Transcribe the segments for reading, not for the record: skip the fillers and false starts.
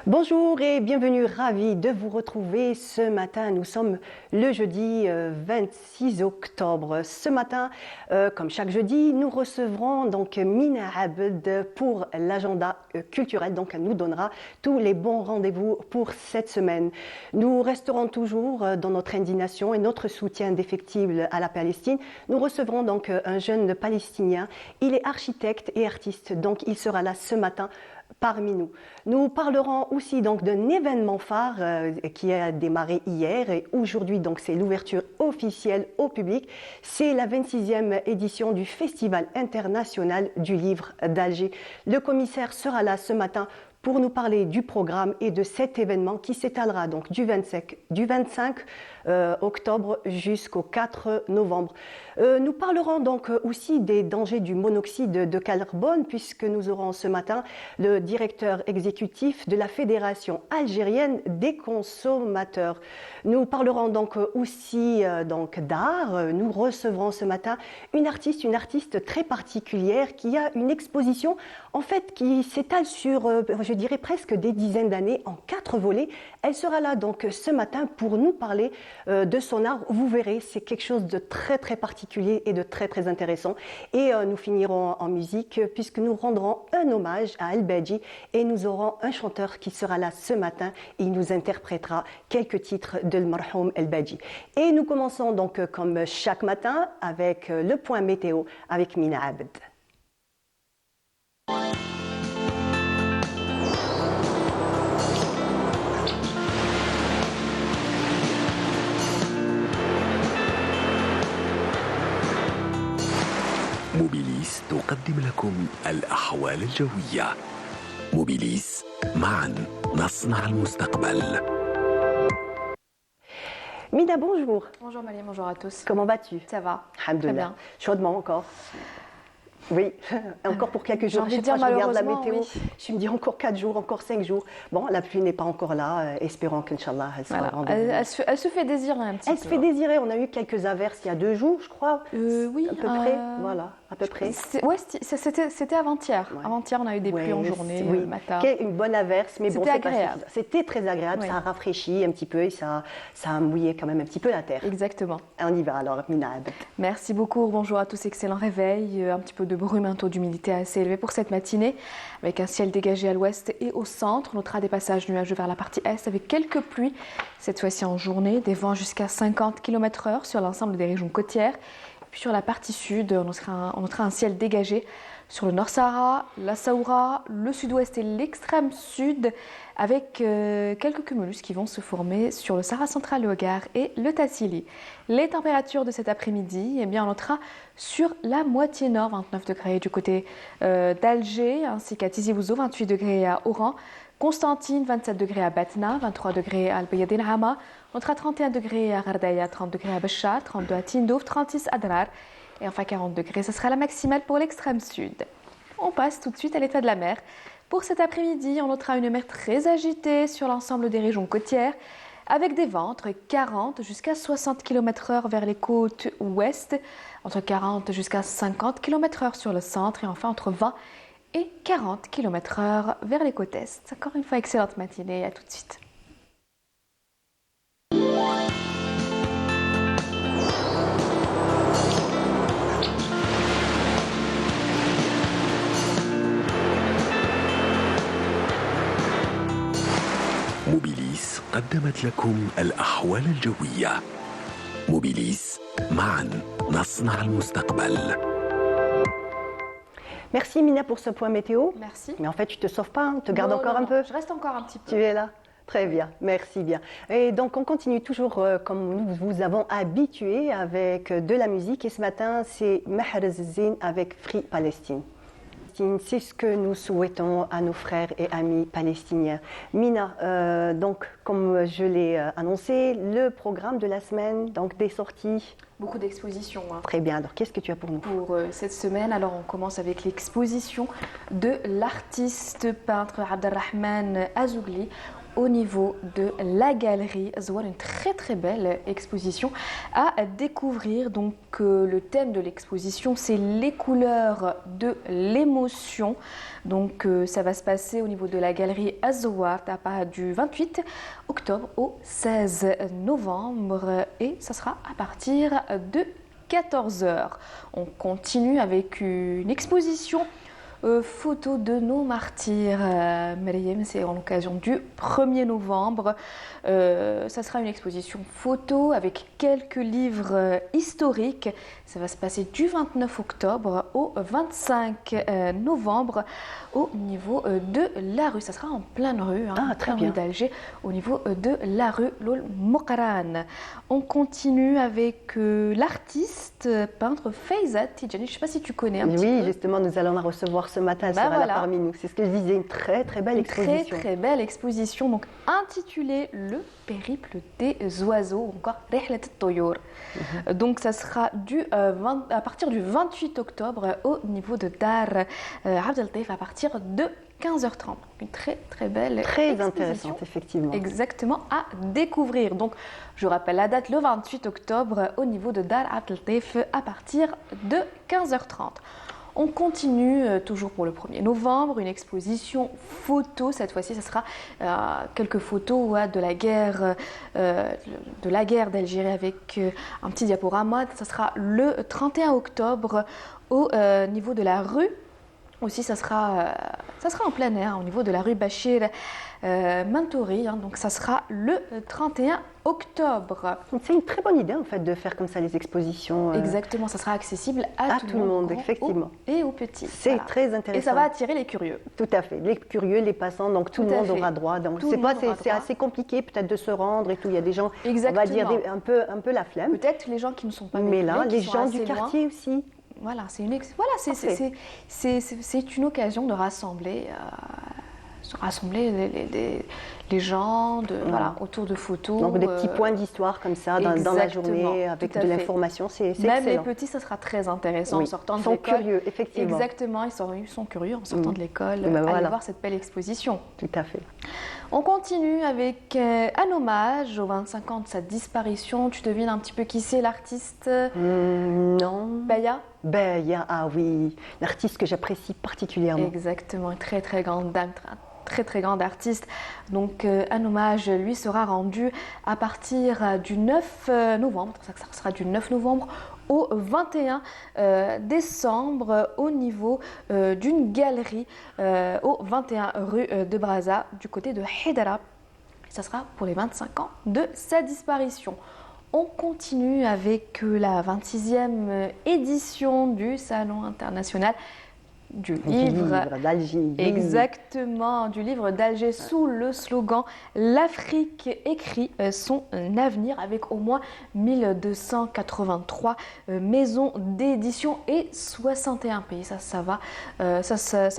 Bonjour et bienvenue, ravi de vous retrouver ce matin. Nous sommes le jeudi 26 octobre. Ce matin, comme chaque jeudi, nous recevrons donc Mina Abed pour l'agenda culturel. Donc, elle nous donnera tous les bons rendez-vous pour cette semaine. Nous resterons toujours dans notre indignation et notre soutien indéfectible à la Palestine. Nous recevrons donc un jeune Palestinien. Il est architecte et artiste, donc il sera là ce matin parmi nous. Nous parlerons aussi donc d'un événement phare qui a démarré hier et aujourd'hui donc c'est l'ouverture officielle au public. C'est la 26e édition du Festival international du livre d'Alger. Le commissaire sera là ce matin pour nous parler du programme et de cet événement qui s'étalera donc du 25 octobre jusqu'au 4 novembre. Nous parlerons donc aussi des dangers du monoxyde de carbone puisque nous aurons ce matin le directeur exécutif de la Fédération algérienne des consommateurs. Nous parlerons donc aussi d'art. Nous recevrons ce matin une artiste très particulière qui a une exposition en fait qui s'étale sur je dirais presque des dizaines d'années en 4 volets. Elle sera là donc ce matin pour nous parler de son art. Vous verrez, c'est quelque chose de très particulier et de très intéressant. Et nous finirons en musique puisque nous rendrons un hommage à El-Badji et nous aurons un chanteur qui sera là ce matin. Il nous interprétera quelques titres de Marhoum El-Badji. Et nous commençons donc comme chaque matin avec le point météo avec Mina Abed. موبيليس تقدم لكم الأحوال الجوية. موبيليس، معا نصنع المستقبل. Mina, bonjour. Bonjour Malie, bonjour à tous. Comment vas-tu? Ça va. Alhamdoulilah. Très bien. Chaudement encore. Oui, encore pour quelques jours. J'ai envie de dire, je regarde la météo, oui. je me dis encore 4 jours, encore 5 jours. Bon, la pluie n'est pas encore là. Espérons qu'Inch'Allah, elle sera voilà. Elle se fait désirer un petit peu. Elle se fait désirer. On a eu quelques averses il y a 2 jours, je crois. Oui. À peu près. Voilà, à peu près. Ouais, c'était avant-hier. Ouais. Avant-hier, on a eu des pluies en journée, le matin. Une bonne averse, mais bon, c'était agréable. C'était très agréable. Oui. Ça a rafraîchi un petit peu et ça a mouillé quand même un petit peu la terre. Exactement. On y va alors, Mina. Merci beaucoup. Bonjour à tous. Excellent réveil. Un petit peu de brume, un taux d'humidité assez élevé pour cette matinée, avec un ciel dégagé à l'ouest et au centre. On notera des passages nuageux vers la partie est avec quelques pluies, cette fois-ci en journée, des vents jusqu'à 50 km/h sur l'ensemble des régions côtières. Et puis sur la partie sud, on notera un ciel dégagé sur le Nord Sahara, la Saoura, le sud-ouest et l'extrême sud, avec quelques cumulus qui vont se former sur le Sahara central, le Hogar et le Tassili. Les températures de cet après-midi, eh bien, on notera sur la moitié nord, 29 degrés du côté d'Alger, ainsi qu'à Tizi Ouzou, 28 degrés à Oran, Constantine, 27 degrés à Batna, 23 degrés à Al-Bayadin Hama, on notera 31 degrés à Gardaya, 30 degrés à Bécha, 32 à Tindouf, 36 à Drar, et enfin 40 degrés, ce sera la maximale pour l'extrême sud. On passe tout de suite à l'état de la mer. Pour cet après-midi, on notera une mer très agitée sur l'ensemble des régions côtières, avec des vents entre 40 jusqu'à 60 km/h vers les côtes ouest, entre 40 jusqu'à 50 km/h sur le centre et enfin entre 20 et 40 km/h vers les côtes est. Encore une fois, excellente matinée, à tout de suite. موبيليس قدمت لكم الأحوال الجوية. موبيليس، معا نصنع المستقبل. Merci Mina pour ce point météo. Merci. Mais en fait, tu ne te sauves pas, tu te gardes encore un peu. Je reste encore un petit peu. Tu es là. Très bien, merci bien. Et donc on continue toujours comme nous vous avons habitué avec de la musique. Et ce matin, c'est Mahrez Zine avec Free Palestine. C'est ce que nous souhaitons à nos frères et amis palestiniens. Mina, donc comme je l'ai annoncé, le programme de la semaine, donc des sorties. Beaucoup d'expositions. Hein. Très bien, alors qu'est-ce que tu as pour nous? Pour cette semaine, alors on commence avec l'exposition de l'artiste peintre Abdelrahman Azougli au niveau de la galerie Zouar, une très très belle exposition à découvrir. Donc le thème de l'exposition, c'est les couleurs de l'émotion. Donc ça va se passer au niveau de la galerie Zouar du 28 octobre au 16 novembre et ça sera à partir de 14 heures. On continue avec une exposition photo de nos martyrs. Maryam, c'est en l'occasion du 1er novembre. Ça sera une exposition photo avec quelques livres historiques. Ça va se passer du 29 octobre au 25 novembre au niveau de la rue. Ça sera en pleine rue, très pleine bien. rue d'Alger, au niveau de la rue Loul Moqaran. On continue avec l'artiste peintre Fayzat Tidjani. Je ne sais pas si tu connais un petit Oui, peu. justement, nous allons la recevoir ce matin. Elle Bah sera voilà. là parmi nous. C'est ce que je disais, une très très belle Une exposition. très très belle exposition, donc intitulée Le périple des oiseaux, encore Rihlat al-Toyour. Donc ça sera à partir du 28 octobre au niveau de Dar Abd al-Taif à partir de 15h30. Une très très belle Très exposition. intéressante, effectivement. Exactement, à découvrir. Donc, je rappelle la date, le 28 octobre, au niveau de Dar Abd al-Taif, à partir de 15h30. On continue, toujours pour le 1er novembre, une exposition photo. Cette fois-ci, ce sera quelques photos de la guerre d'Algérie avec un petit diaporama. Ce sera le 31 octobre au niveau de la rue. Aussi, ça sera en plein air, au niveau de la rue Bachir Mantouri. Donc, ça sera le 31 octobre. Donc, c'est une très bonne idée, en fait, de faire comme ça les expositions. Exactement, ça sera accessible à tout le monde, grand, effectivement. Et aux petits. C'est très intéressant. Et ça va attirer les curieux. Tout à fait. Les curieux, les passants, donc tout le monde aura droit. Donc, c'est assez compliqué peut-être de se rendre et tout. Il y a des gens, Exactement. on va dire, un peu la flemme. Peut-être les gens qui ne sont pas mais là, véhiculés, les gens du quartier aussi. Voilà, c'est une occasion de rassembler les gens autour de photos. Donc des petits points d'histoire comme ça dans la journée avec de l'information, c'est excellent. Même les petits, ça sera très intéressant en sortant de l'école. Ils sont curieux, effectivement. Exactement, ils sont curieux en sortant de l'école, aller voir cette belle exposition. Tout à fait. On continue avec un hommage aux 25 ans de sa disparition. Tu devines un petit peu qui c'est l'artiste? Non. Baya? Baya, ah oui, l'artiste que j'apprécie particulièrement. Exactement, une très très grande dame, très très grande artiste. Donc un hommage lui sera rendu à partir du 9 novembre, ça sera du 9 novembre au 21 décembre au niveau d'une galerie au 21 rue de Brazza du côté de Haidara. Ça sera pour les 25 ans de sa disparition. On continue avec la 26e édition du Salon international du livre d'Alger. Exactement, du livre d'Alger sous le slogan « L'Afrique écrit son avenir » avec au moins 1283 maisons d'édition et 61 pays. Ça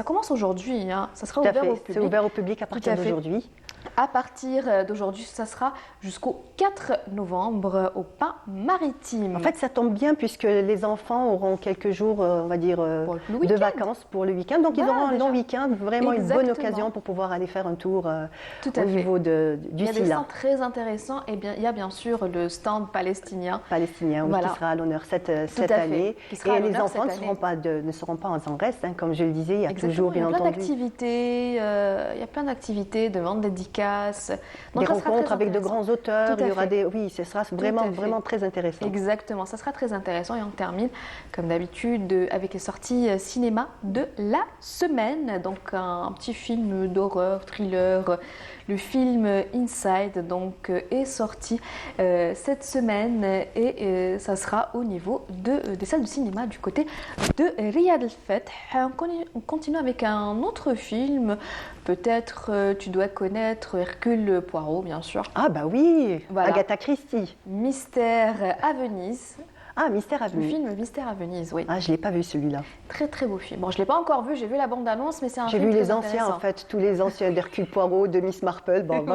commence aujourd'hui, ça sera ouvert au public. C'est ouvert au public à partir d'aujourd'hui. À partir d'aujourd'hui, ça sera jusqu'au 4 novembre au Pain Maritime. En fait, ça tombe bien puisque les enfants auront quelques jours, on va dire, de vacances pour le week-end. Donc, ils auront un long week-end, vraiment une bonne occasion pour pouvoir aller faire un tour au niveau du Silla. Il y a des stands très intéressants et il y a bien sûr le stand palestinien. Qui sera à l'honneur cette année. Et les enfants ne seront pas en reste, comme je le disais, il y a toujours, bien entendu. Il y a plein d'activités, de ventes dédicaces. Des rencontres avec de grands auteurs, il y aura ce sera vraiment très intéressant. Exactement, ça sera très intéressant et on termine comme d'habitude avec les sorties cinéma de la semaine. Donc un petit film d'horreur, thriller, le film Inside est sorti cette semaine et ça sera au niveau des salles de cinéma du côté de Riyad al-Fath. On continue avec un autre film, peut-être tu dois connaître Hercule Poirot, bien sûr. Ah bah oui, Agatha Christie. Mystère à Venise. Ah, Mystère à Venise. Le film Mystère à Venise, oui. Ah, je ne l'ai pas vu celui-là. Très très beau film. Bon, je ne l'ai pas encore vu, j'ai vu la bande-annonce, mais c'est un film J'ai vu très les anciens, en fait, tous les anciens d'Hercule Poirot, de Miss Marple. Bon,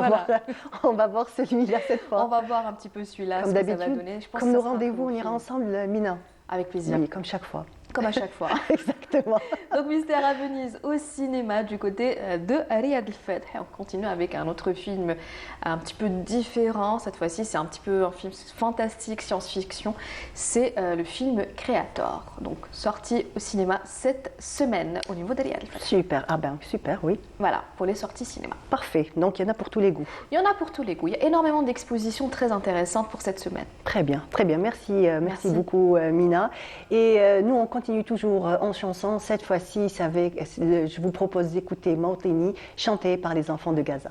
on va voir celui-là cette fois. On va voir un petit peu celui-là, comme ce que ça va donner. Comme nos rendez-vous, on ira ensemble, Mina. Avec plaisir. Oui, comme chaque fois. comme à chaque fois. Exactement. Donc Mystère à Venise au cinéma du côté de Riyad El Fath. Et on continue avec un autre film un petit peu différent. Cette fois-ci, c'est un petit peu un film fantastique, science-fiction. C'est le film Creator. Donc sorti au cinéma cette semaine au niveau de Riyad El Fath. Super, ah ben super, oui. Voilà, pour les sorties cinéma. Parfait, donc il y en a pour tous les goûts. Il y en a pour tous les goûts. Il y a énormément d'expositions très intéressantes pour cette semaine. Très bien, très bien. Merci beaucoup Mina. Et nous, on continue toujours en chanson. Cette fois-ci, je vous propose d'écouter Mawtini, chanté par les enfants de Gaza.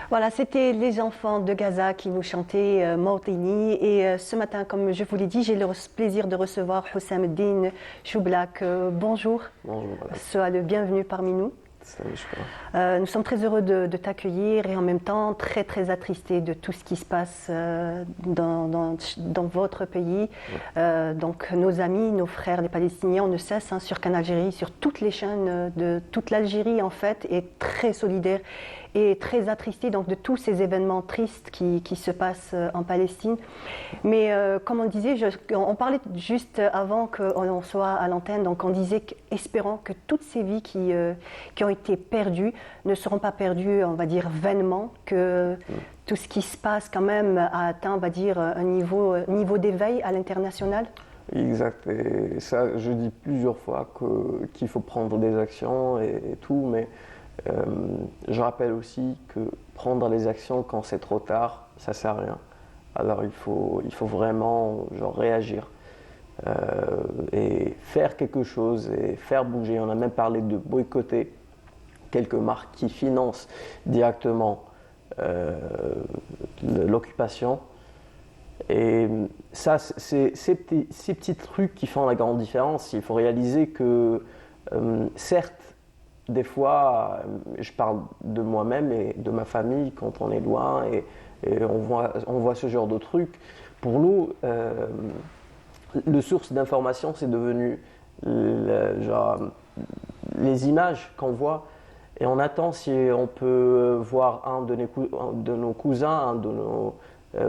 Voilà, c'était les enfants de Gaza qui nous chantaient Mawtini. Et ce matin, comme je vous l'ai dit, j'ai le plaisir de recevoir Hussam Eddine Choublak. Bonjour. Bonjour. Sois le bienvenu parmi nous. Nous sommes très heureux de t'accueillir et en même temps très très attristés de tout ce qui se passe dans votre pays. Donc nos amis, nos frères, les Palestiniens, on ne cesse sur Canal Algérie, sur toutes les chaînes de toute l'Algérie en fait, est très solidaire et très attristé donc de tous ces événements tristes qui se passent en Palestine. Mais comme on disait, on parlait juste avant qu'on soit à l'antenne, donc on disait espérons que toutes ces vies qui ont été perdues ne seront pas perdues, on va dire, vainement, que tout ce qui se passe quand même a atteint, on va dire, un niveau d'éveil à l'international. Exact, et ça je dis plusieurs fois qu'il faut prendre des actions et tout, mais je rappelle aussi que prendre les actions quand c'est trop tard, ça sert à rien. Alors il faut vraiment réagir et faire quelque chose et faire bouger. On a même parlé de boycotter quelques marques qui financent directement l'occupation. Et ça, c'est ces petits trucs qui font la grande différence. Il faut réaliser que certes, des fois, je parle de moi-même et de ma famille quand on est loin et on voit ce genre de trucs. Pour nous, le source d'information, c'est devenu les images qu'on voit. Et on attend si on peut voir un de nos cousins, un de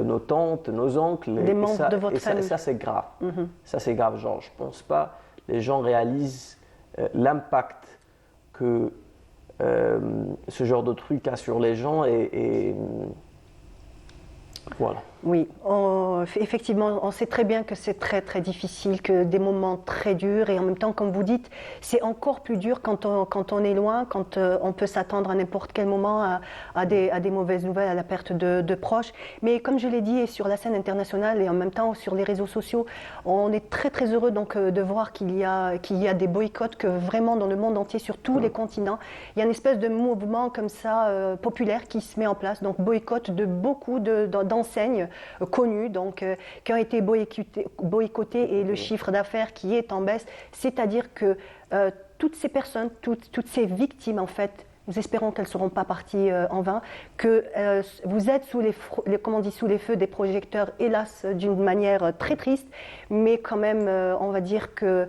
nos tantes, nos oncles. Des membres de votre famille. Ça, c'est grave. Ça, c'est grave. Je ne pense pas les gens réalisent l'impact que ce genre de truc a sur les gens et voilà. Oui, effectivement, on sait très bien que c'est très très difficile, que des moments très durs et en même temps, comme vous dites, c'est encore plus dur quand on est loin, quand on peut s'attendre à n'importe quel moment à des mauvaises nouvelles, à la perte de proches. Mais comme je l'ai dit, sur la scène internationale et en même temps sur les réseaux sociaux, on est très très heureux donc de voir qu'il y a des boycotts, que vraiment dans le monde entier, sur tous les continents, il y a une espèce de mouvement comme ça populaire qui se met en place, donc boycott de beaucoup d'enseignes connus, donc qui ont été boycottés et le chiffre d'affaires qui est en baisse. C'est-à-dire que toutes ces personnes, toutes ces victimes en fait, nous espérons qu'elles ne seront pas parties en vain, que vous êtes sous sous les feux des projecteurs, hélas, d'une manière très triste, mais quand même, on va dire que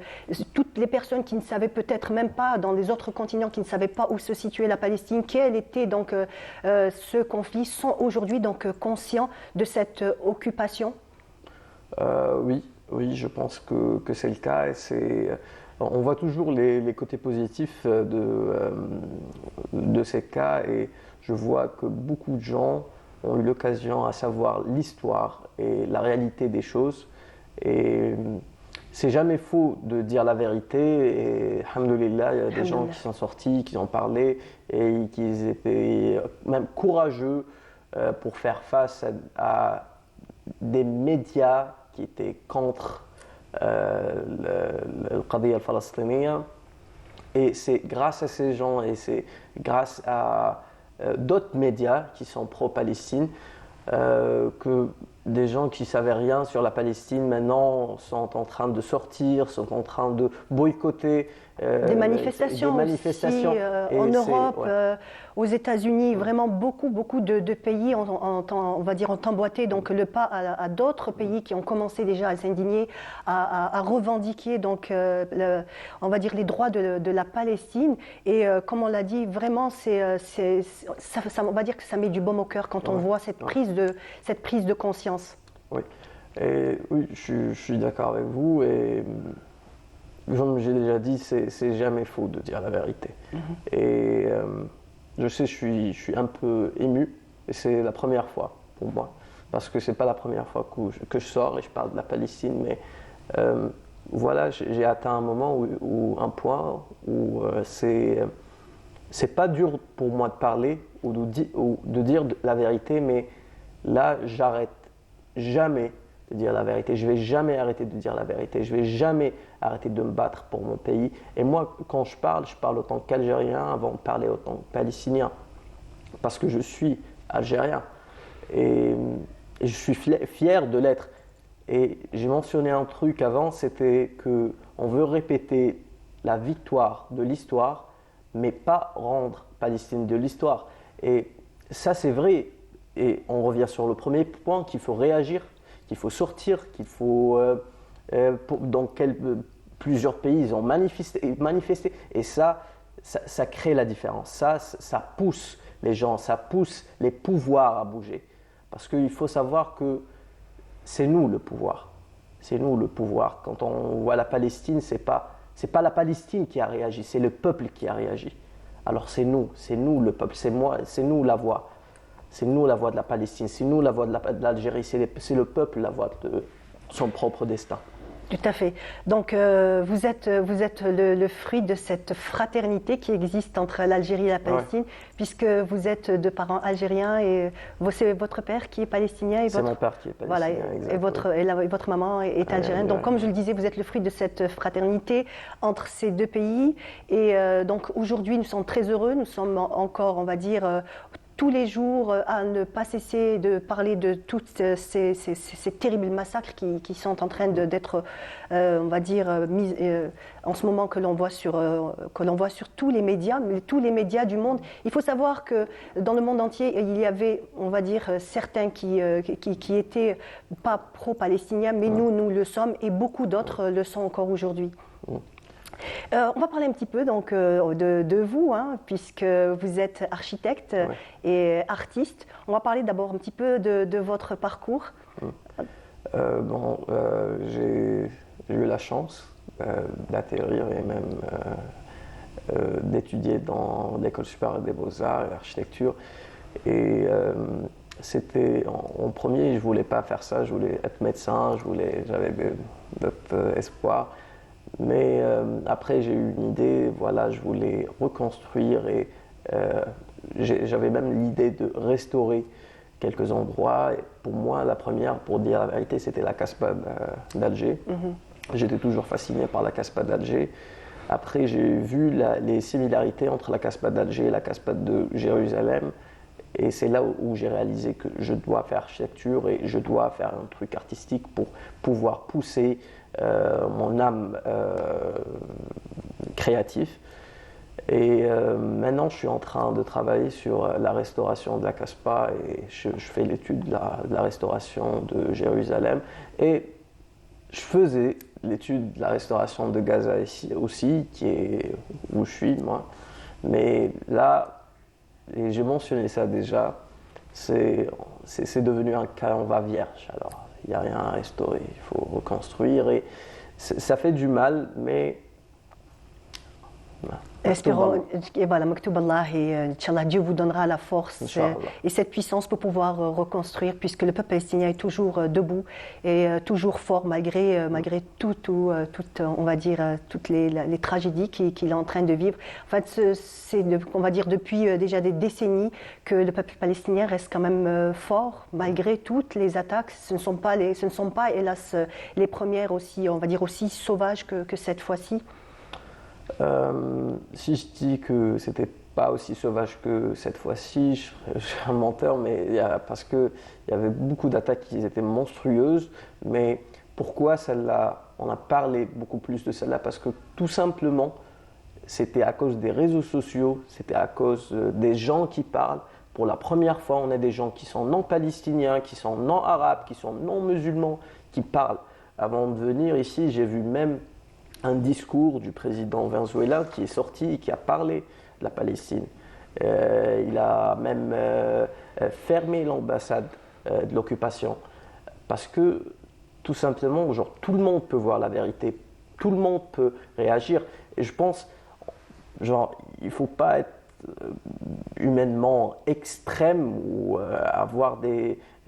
toutes les personnes qui ne savaient peut-être même pas, dans les autres continents, qui ne savaient pas où se situait la Palestine, quel était donc ce conflit, sont aujourd'hui donc conscients de cette occupation. Oui, je pense que c'est le cas et on voit toujours les côtés positifs de ces cas et je vois que beaucoup de gens ont eu l'occasion à savoir l'histoire et la réalité des choses et c'est jamais faux de dire la vérité et alhamdoulilah, il y a des gens qui sont sortis, qui ont parlé et qui étaient même courageux pour faire face à des médias qui étaient contre le qadiyya al-Falastiniya et c'est grâce à ces gens et c'est grâce à d'autres médias qui sont pro-Palestine que des gens qui ne savaient rien sur la Palestine maintenant sont en train de sortir, sont en train de boycotter des manifestations aussi, en Europe, aux États-Unis, vraiment beaucoup de pays on va dire ont emboîté donc le pas à d'autres pays qui ont commencé déjà à s'indigner, à revendiquer donc on va dire les droits de la Palestine et comme on l'a dit vraiment ça, on va dire que ça met du baume au cœur quand on voit cette prise de conscience. Oui, je suis d'accord avec vous et comme j'ai déjà dit, c'est jamais faux de dire la vérité. Et je sais, je suis un peu ému, et c'est la première fois pour moi, parce que c'est pas la première fois que je sors et je parle de la Palestine, mais voilà, j'ai atteint un moment un point où c'est pas dur pour moi de parler ou de dire la vérité, mais là, j'arrête jamais de dire la vérité. Je ne vais jamais arrêter de dire la vérité. Je ne vais jamais arrêter de me battre pour mon pays. Et moi, quand je parle autant qu'Algérien avant de parler autant que Palestinien. Parce que je suis Algérien. Et je suis fier de l'être. Et j'ai mentionné un truc avant, c'était qu'on veut répéter la victoire de l'histoire, mais pas rendre Palestine de l'histoire. Et ça, c'est vrai. Et on revient sur le premier point, qu'il faut réagir, qu'il faut sortir, qu'il faut... plusieurs pays, ils ont manifesté. Et ça crée la différence. Ça pousse les gens, ça pousse les pouvoirs à bouger. Parce qu'il faut savoir que c'est nous le pouvoir. C'est nous le pouvoir. Quand on voit la Palestine, c'est pas la Palestine qui a réagi, c'est le peuple qui a réagi. Alors c'est nous le peuple, c'est nous la voix. C'est nous la voix de la Palestine, c'est nous la voix de l'Algérie, c'est le peuple la voix de son propre destin. Tout à fait. Donc vous êtes le fruit de cette fraternité qui existe entre l'Algérie et la Palestine, puisque vous êtes de parents algériens et c'est votre père qui est palestinien. C'est mon père qui est palestinien, voilà, et votre maman est algérienne. Donc comme je le disais, vous êtes le fruit de cette fraternité entre ces deux pays. Et donc aujourd'hui, nous sommes très heureux. Nous sommes encore, on va dire, tous les jours à ne pas cesser de parler de tous ces terribles massacres qui sont en train d'être, on va dire, mis en ce moment que l'on voit sur tous les médias du monde. Il faut savoir que dans le monde entier, il y avait, on va dire, certains qui étaient pas pro-palestiniens, mais nous le sommes et beaucoup d'autres le sont encore aujourd'hui. On va parler un petit peu donc, de vous, puisque vous êtes architecte et artiste. On va parler d'abord un petit peu de votre parcours. J'ai eu la chance d'atterrir et même d'étudier dans l'École supérieure des beaux-arts et l'architecture. Et c'était en premier, je ne voulais pas faire ça, je voulais être médecin, j'avais d'autres espoirs. Mais après, j'ai eu une idée, voilà, je voulais reconstruire et j'avais même l'idée de restaurer quelques endroits. Et pour moi, la première, pour dire la vérité, c'était la Casbah d'Alger. J'étais toujours fasciné par la Casbah d'Alger. Après, j'ai vu les similarités entre la Casbah d'Alger et la Casbah de Jérusalem. Et c'est là où j'ai réalisé que je dois faire architecture et je dois faire un truc artistique pour pouvoir pousser mon âme créative. Et maintenant, je suis en train de travailler sur la restauration de la Casbah et je fais l'étude de la restauration de Jérusalem. Et je faisais l'étude de la restauration de Gaza ici aussi, qui est où je suis, moi. Mais là, et j'ai mentionné ça déjà, c'est devenu un canon vierge. Alors, il n'y a rien à restaurer, il faut reconstruire. Et ça fait du mal, mais... Espérons, et voilà, Maktoub Allah, et Inch'Allah, Dieu vous donnera la force et cette puissance pour pouvoir reconstruire, puisque le peuple palestinien est toujours debout et toujours fort malgré on va dire, toutes les tragédies qu'il est en train de vivre. En fait, on va dire, depuis déjà des décennies que le peuple palestinien reste quand même fort malgré toutes les attaques. Ce ne sont pas, hélas, les premières aussi, on va dire, aussi sauvages que cette fois-ci. Si je dis que c'était pas aussi sauvage que cette fois-ci, je suis un menteur, mais parce qu'il y avait beaucoup d'attaques qui étaient monstrueuses. Mais pourquoi celle-là, on a parlé beaucoup plus de celle-là? Parce que tout simplement, c'était à cause des réseaux sociaux, c'était à cause des gens qui parlent. Pour la première fois, on a des gens qui sont non palestiniens, qui sont non arabes, qui sont non musulmans, qui parlent. Avant de venir ici, j'ai vu même un discours du président vénézuélien qui est sorti et qui a parlé de la Palestine. Il a même fermé l'ambassade de l'occupation parce que tout simplement, genre, tout le monde peut voir la vérité, tout le monde peut réagir. Et je pense, genre, il ne faut pas être humainement extrême ou avoir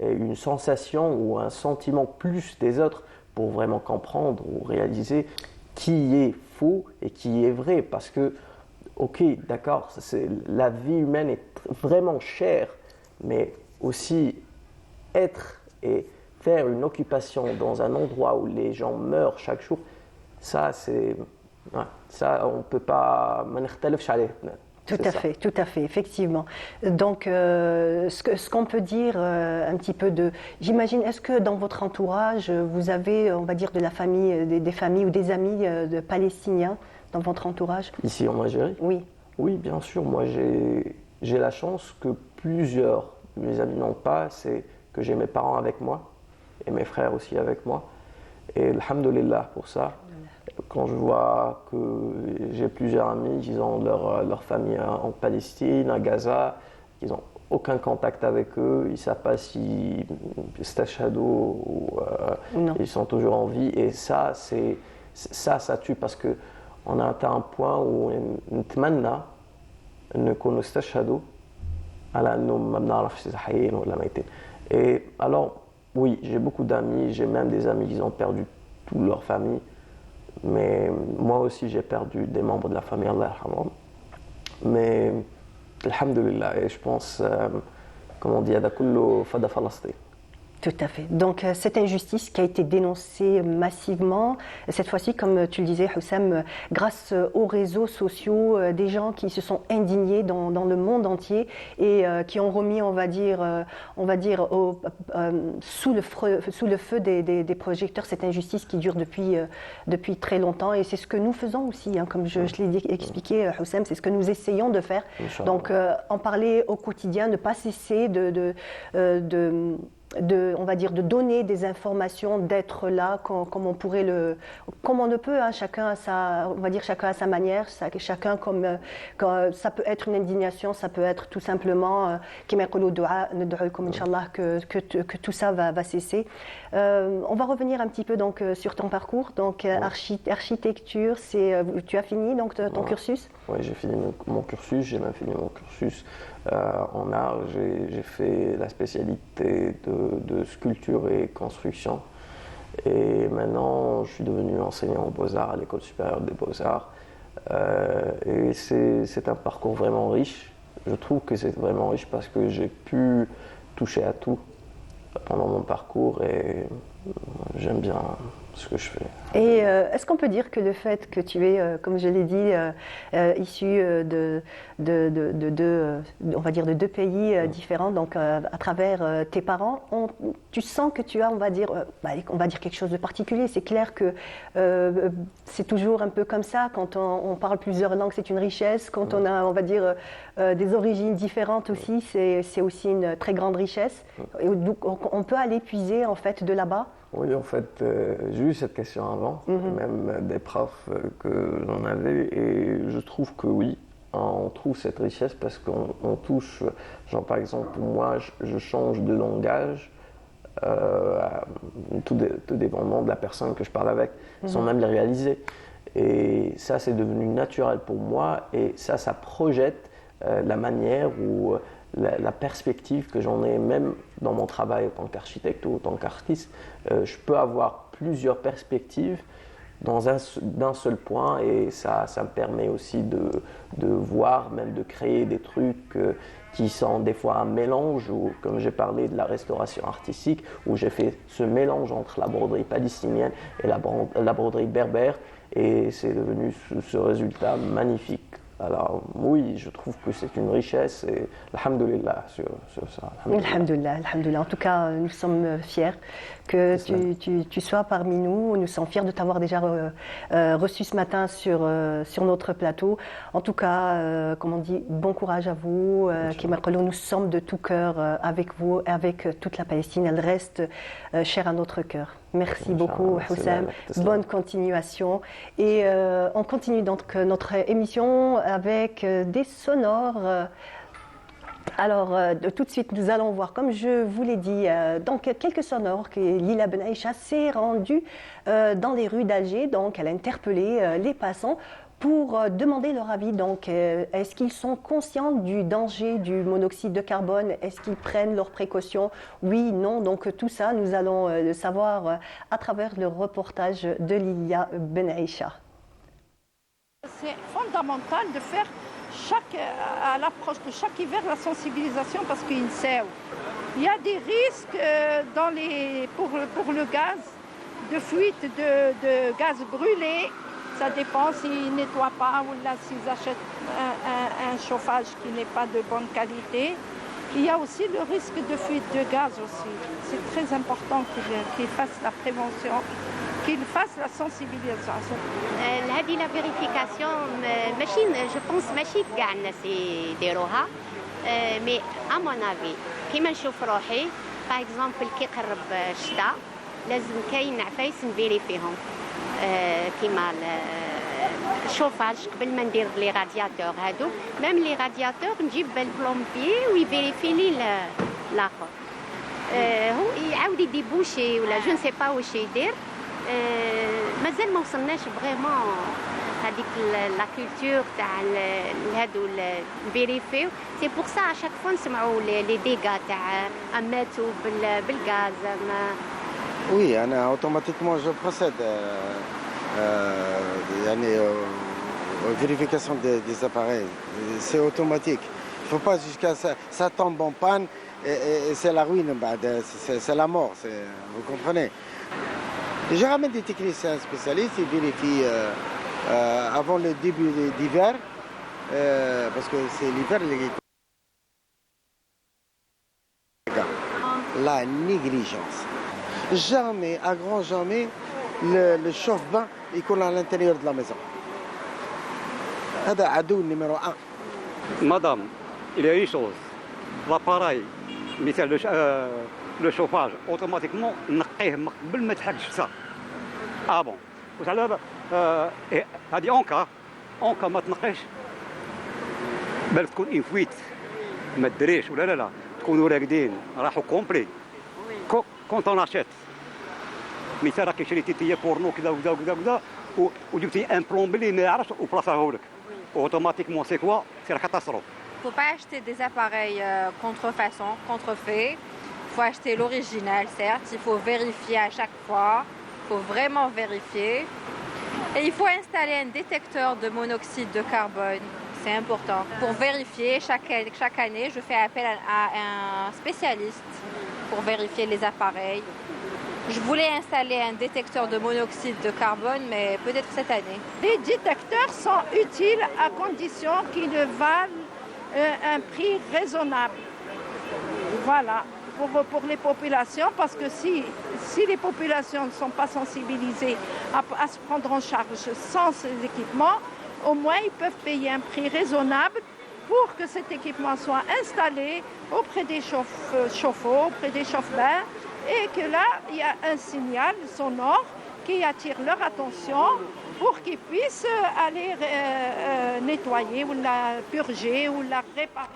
une sensation ou un sentiment plus des autres pour vraiment comprendre ou réaliser qui est faux et qui est vrai. Parce que, ok, d'accord, la vie humaine est vraiment chère, mais aussi être et faire une occupation dans un endroit où les gens meurent chaque jour, ça, c'est... Ouais, ça, on ne peut pas... Tout à fait, effectivement. Donc, ce qu'on peut dire un petit peu j'imagine, est-ce que dans votre entourage, vous avez, on va dire, de la famille, des familles ou des amis de Palestiniens dans votre entourage? Ici en Algérie? Oui. Oui, bien sûr. Moi, j'ai la chance que plusieurs de mes amis n'ont pas. C'est que j'ai mes parents avec moi et mes frères aussi avec moi. Et alhamdoulilah pour ça. Quand je vois que j'ai plusieurs amis qui ont leur famille en Palestine, à Gaza, ils n'ont aucun contact avec eux, ils ne savent pas si stashhadou ou ils sont toujours en vie. Et ça, ça tue parce qu'on a atteint un point où on نتمنى نكونوا استشهدوا على انه ما بنعرفش اذا حيين ولا ميتين. Et alors, oui, j'ai beaucoup d'amis, j'ai même des amis qui ont perdu toute leur famille. Mais moi aussi, j'ai perdu des membres de la famille, Allah yarhamhum. Mais, alhamdulillah, et je pense, comme on dit, hada kullu fada Falastin. Tout à fait. Donc cette injustice qui a été dénoncée massivement, cette fois-ci, comme tu le disais, Hussam, grâce aux réseaux sociaux, des gens qui se sont indignés dans le monde entier et qui ont remis, on va dire sous le feu des projecteurs cette injustice qui dure depuis très longtemps. Et c'est ce que nous faisons aussi, hein, comme je l'ai expliqué, Hussam, c'est ce que nous essayons de faire. Donc en parler au quotidien, ne pas cesser on va dire, de donner des informations, d'être là comme on pourrait comme on le peut, hein, chacun à sa manière, chacun comme ça peut être une indignation, ça peut être tout simplement que tout ça va cesser. On va revenir un petit peu donc sur ton parcours, donc architecture, tu as fini donc ton cursus? Oui, j'ai fini mon cursus, j'ai même fini mon cursus en art. J'ai fait la spécialité de sculpture et construction. Et maintenant, je suis devenu enseignant aux Beaux-Arts à l'École supérieure des Beaux-Arts. Et c'est un parcours vraiment riche. Je trouve que c'est vraiment riche parce que j'ai pu toucher à tout pendant mon parcours et j'aime bien ce que je fais. Et est-ce qu'on peut dire que le fait que tu es, comme je l'ai dit, issu on va dire de deux pays différents, donc à travers tes parents, tu sens que tu as, on va dire quelque chose de particulier. C'est clair que c'est toujours un peu comme ça. Quand on parle plusieurs langues, c'est une richesse. Quand on a, on va dire, des origines différentes aussi, c'est aussi une très grande richesse. Et donc, on peut aller puiser en fait de là-bas. Oui, en fait, j'ai eu cette question avant, même des profs que j'en avais, et je trouve que oui, on trouve cette richesse parce qu'on touche, genre par exemple, moi, je change de langage, tout dépendant de la personne que je parle avec, sans même le réaliser. Et ça, c'est devenu naturel pour moi, et ça projette la manière où la perspective que j'en ai même dans mon travail en tant qu'architecte ou en tant qu'artiste. Je peux avoir plusieurs perspectives d'un seul point et ça me permet aussi de voir, même de créer des trucs qui sont des fois un mélange, ou comme j'ai parlé de la restauration artistique, où j'ai fait ce mélange entre la broderie palestinienne et la broderie berbère et c'est devenu ce résultat magnifique. Alors oui, je trouve que c'est une richesse et alhamdoulilah sur ça. Alhamdoulilah. En tout cas, nous sommes fiers que tu sois parmi nous. Nous sommes fiers de t'avoir déjà reçu ce matin sur notre plateau. En tout cas, comme on dit, bon courage à vous. Nous sommes de tout cœur avec vous, avec toute la Palestine. Elle reste chère à notre cœur. Merci beaucoup, Hussam. Bonne continuation. Et on continue donc notre émission avec des sonores. Alors, tout de suite, nous allons voir, comme je vous l'ai dit, donc quelques sonores que Lila Ben Aïcha s'est rendue dans les rues d'Alger. Donc, elle a interpellé les passants pour demander leur avis. Donc, est-ce qu'ils sont conscients du danger du monoxyde de carbone? Est-ce qu'ils prennent leurs précautions? Oui, non. Donc, tout ça, nous allons le savoir à travers le reportage de Lila Ben Aïcha. C'est fondamental de faire à l'approche de chaque hiver la sensibilisation parce qu'il y a des risques pour le gaz, de fuite de gaz brûlé. Ça dépend s'ils ne nettoient pas ou là s'ils achètent un chauffage qui n'est pas de bonne qualité. Il y a aussi le risque de fuite de gaz aussi. C'est très important qu'ils fassent la prévention qu'ils fassent la sensibilisation. هذه لا فيريفيكاسيون ماشي جو بونس ماشي كاع الناس يديروها مي ا مون افي كيما نشوف روحي باغ اكزومبل كي قرب الشتاء لازم كاين عفايس نفيريفيهم كيما الشوفاج قبل ما ندير لي رادياتور هادو ميم لي رادياتور نجيب البلومبيي ويفيريفي لي الاخر هو يعاود يديبوشي ولا جو نسي با واش يدير مازال ما وصلناش فريمون هذيك لا كولتور تاع هادو الفيريفيو سي بور سا اشاك فوا نسمعوا لي ديغا تاع ماتوا بالغاز Oui, automatiquement je procède aux vérifications des appareils. C'est automatique. Il ne faut pas jusqu'à ça tombe en panne et c'est la ruine, c'est la mort, vous comprenez. Je ramène des techniciens spécialistes, ils vérifient avant le début d'hiver, parce que c'est l'hiver, la négligence. Jamais, à grand jamais, le chauffe-bain il coule à l'intérieur de la maison. هذا عدو numéro 1. Madame, il y a une chose. L'appareil, le chauffage, automatiquement, نقيه من قبل ما تحك الشتا. Ah bon. وتعالى هذه اونكا ما تنقيش بالك تكون ان فويت ما تدريش ولا لا تكونوا راقدين راحوا كومبلي كونت اون اشيت مثال راكي شريتي تي بورنو كذا وكذا وكذا وكذا وجبتي ان بلومبلي ما يعرفش وبلاصه لك اوتوماتيكمون سي كوا سي كاتاستروف. Faut pas acheter des appareils contrefaçon, contrefaits. Il faut acheter l'original, certes. Il faut vérifier à chaque fois. Il faut vraiment vérifier. Et il faut installer un détecteur de monoxyde de carbone. C'est important. Pour vérifier, chaque année, je fais appel à un spécialiste pour vérifier les appareils. Je voulais installer un détecteur de monoxyde de carbone, mais peut-être cette année. Les détecteurs sont utiles à condition qu'ils valent un prix raisonnable. Voilà, pour les populations, parce que si les populations ne sont pas sensibilisées à se prendre en charge sans ces équipements, au moins ils peuvent payer un prix raisonnable pour que cet équipement soit installé auprès des chauffe-eau, auprès des chauffe-bains, et que là, il y a un signal sonore qui attire leur attention pour qu'ils puissent aller nettoyer ou la purger ou la réparer.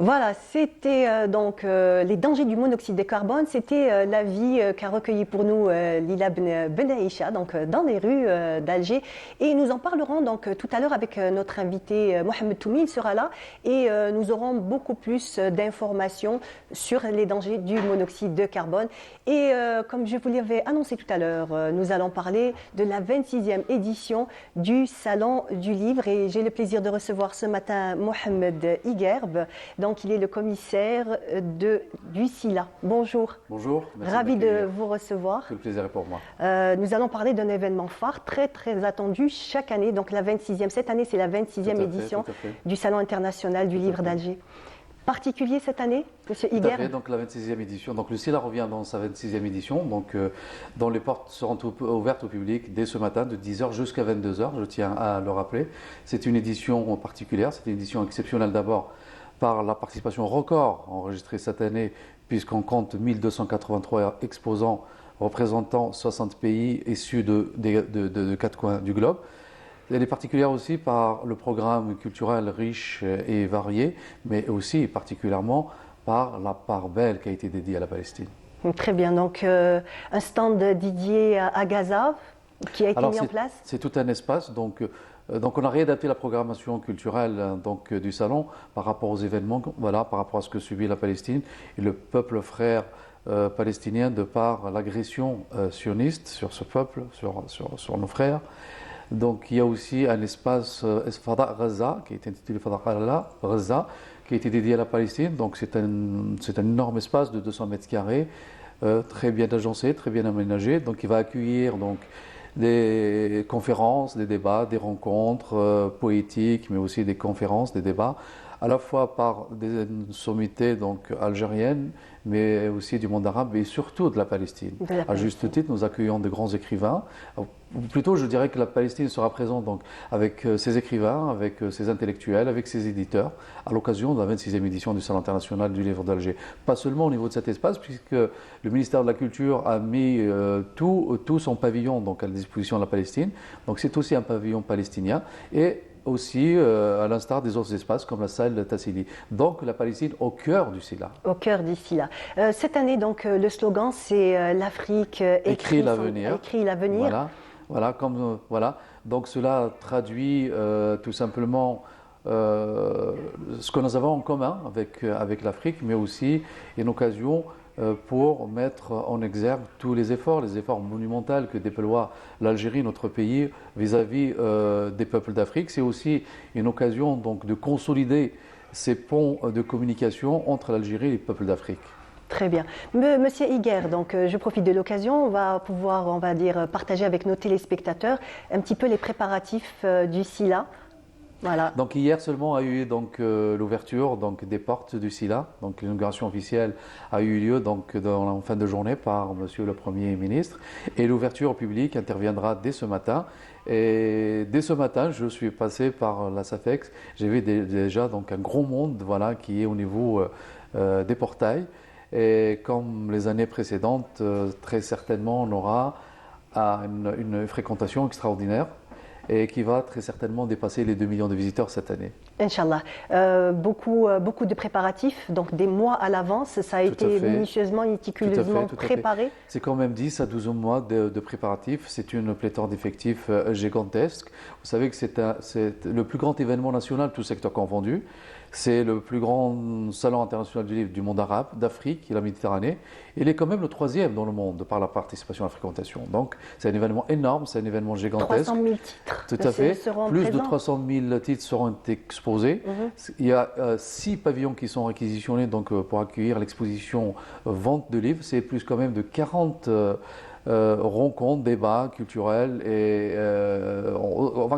Voilà, c'était donc les dangers du monoxyde de carbone. C'était l'avis qu'a recueilli pour nous Lila Ben Aïcha, donc dans les rues d'Alger. Et nous en parlerons donc tout à l'heure avec notre invité Mohamed Toumi, il sera là. Et nous aurons beaucoup plus d'informations sur les dangers du monoxyde de carbone. Et comme je vous l'avais annoncé tout à l'heure, nous allons parler de la 26e édition du Salon du Livre. Et j'ai le plaisir de recevoir ce matin Mohamed Igerb. Donc, il est le commissaire du SILA. Bonjour. Bonjour. Ravi de vous recevoir. Tout le plaisir est pour moi. Nous allons parler d'un événement phare très attendu chaque année. Donc, la 26e. Cette année, c'est la 26e édition du Salon international du livre d'Alger. Particulier cette année, Monsieur Iger? Donc la 26e édition. Donc le SILA revient dans sa 26e édition. Donc dont les portes seront ouvertes au public dès ce matin de 10h jusqu'à 22h. Je tiens à le rappeler. C'est une édition particulière. C'est une édition exceptionnelle d'abord par la participation record enregistrée cette année, puisqu'on compte 1283 exposants représentant 60 pays issus de 4 coins du globe. Elle est particulière aussi par le programme culturel riche et varié, mais aussi particulièrement par la part belle qui a été dédiée à la Palestine. Très bien, donc un stand dédié à Gaza qui a été mis en place. C'est tout un espace, donc on a réadapté la programmation culturelle du salon par rapport aux événements, voilà, par rapport à ce que subit la Palestine et le peuple frère palestinien de par l'agression sioniste sur ce peuple, sur nos frères. Donc il y a aussi un espace Fada Gaza qui est intitulé Fada Gaza qui a été dédié à la Palestine. Donc c'est un énorme espace de 200 mètres carrés, très bien agencé, très bien aménagé. Donc il va accueillir des conférences, des débats, des rencontres poétiques, mais aussi des conférences, des débats à la fois par des sommités donc, algériennes, mais aussi du monde arabe et surtout de la Palestine. À juste titre, nous accueillons de grands écrivains. Ou plutôt, je dirais que la Palestine sera présente donc, avec ses écrivains, avec ses intellectuels, avec ses éditeurs, à l'occasion de la 26e édition du Salon international du livre d'Alger. Pas seulement au niveau de cet espace, puisque le ministère de la Culture a mis tout son pavillon donc, à la disposition de la Palestine. Donc c'est aussi un pavillon palestinien. Et aussi à l'instar des autres espaces comme la salle Tassili. Donc la Palestine au cœur du SILA. Au cœur du SILA. Cette année, donc, le slogan, c'est l'Afrique écrit l'avenir. Écrit l'avenir. Voilà. Donc cela traduit tout simplement ce que nous avons en commun avec l'Afrique, mais aussi une occasion pour mettre en exergue tous les efforts monumentaux que déploie l'Algérie, notre pays, vis-à-vis des peuples d'Afrique. C'est aussi une occasion donc, de consolider ces ponts de communication entre l'Algérie et les peuples d'Afrique. Très bien. Monsieur Higuer, donc je profite de l'occasion, on va pouvoir, on va dire, partager avec nos téléspectateurs un petit peu les préparatifs du SILA. Voilà. Donc hier seulement a eu donc l'ouverture donc des portes du SILA. Donc l'inauguration officielle a eu lieu donc en fin de journée par Monsieur le Premier ministre et l'ouverture au public interviendra dès ce matin. Et dès ce matin, je suis passé par la SAFEX. J'ai vu déjà donc un gros monde voilà qui est au niveau des portails. Et comme les années précédentes, très certainement on aura une fréquentation extraordinaire et qui va très certainement dépasser les 2 millions de visiteurs cette année. Inch'Allah. Beaucoup de préparatifs, donc des mois à l'avance, ça a été minutieusement, méticuleusement préparé. C'est quand même 10 à 12 mois de préparatifs, c'est une pléthore d'effectifs gigantesque. Vous savez que c'est le plus grand événement national, tout secteur confondu. C'est le plus grand salon international du livre du monde arabe, d'Afrique et la Méditerranée. Il est quand même le 3e dans le monde par la participation à la fréquentation. Donc c'est un événement énorme, c'est un événement gigantesque. 300 000 titres. Tout à fait. Plus de 300 000 titres seront exposés. Il y a 6 pavillons qui sont réquisitionnés donc, pour accueillir l'exposition vente de livres. C'est plus quand même de 40 rencontres, débats culturels et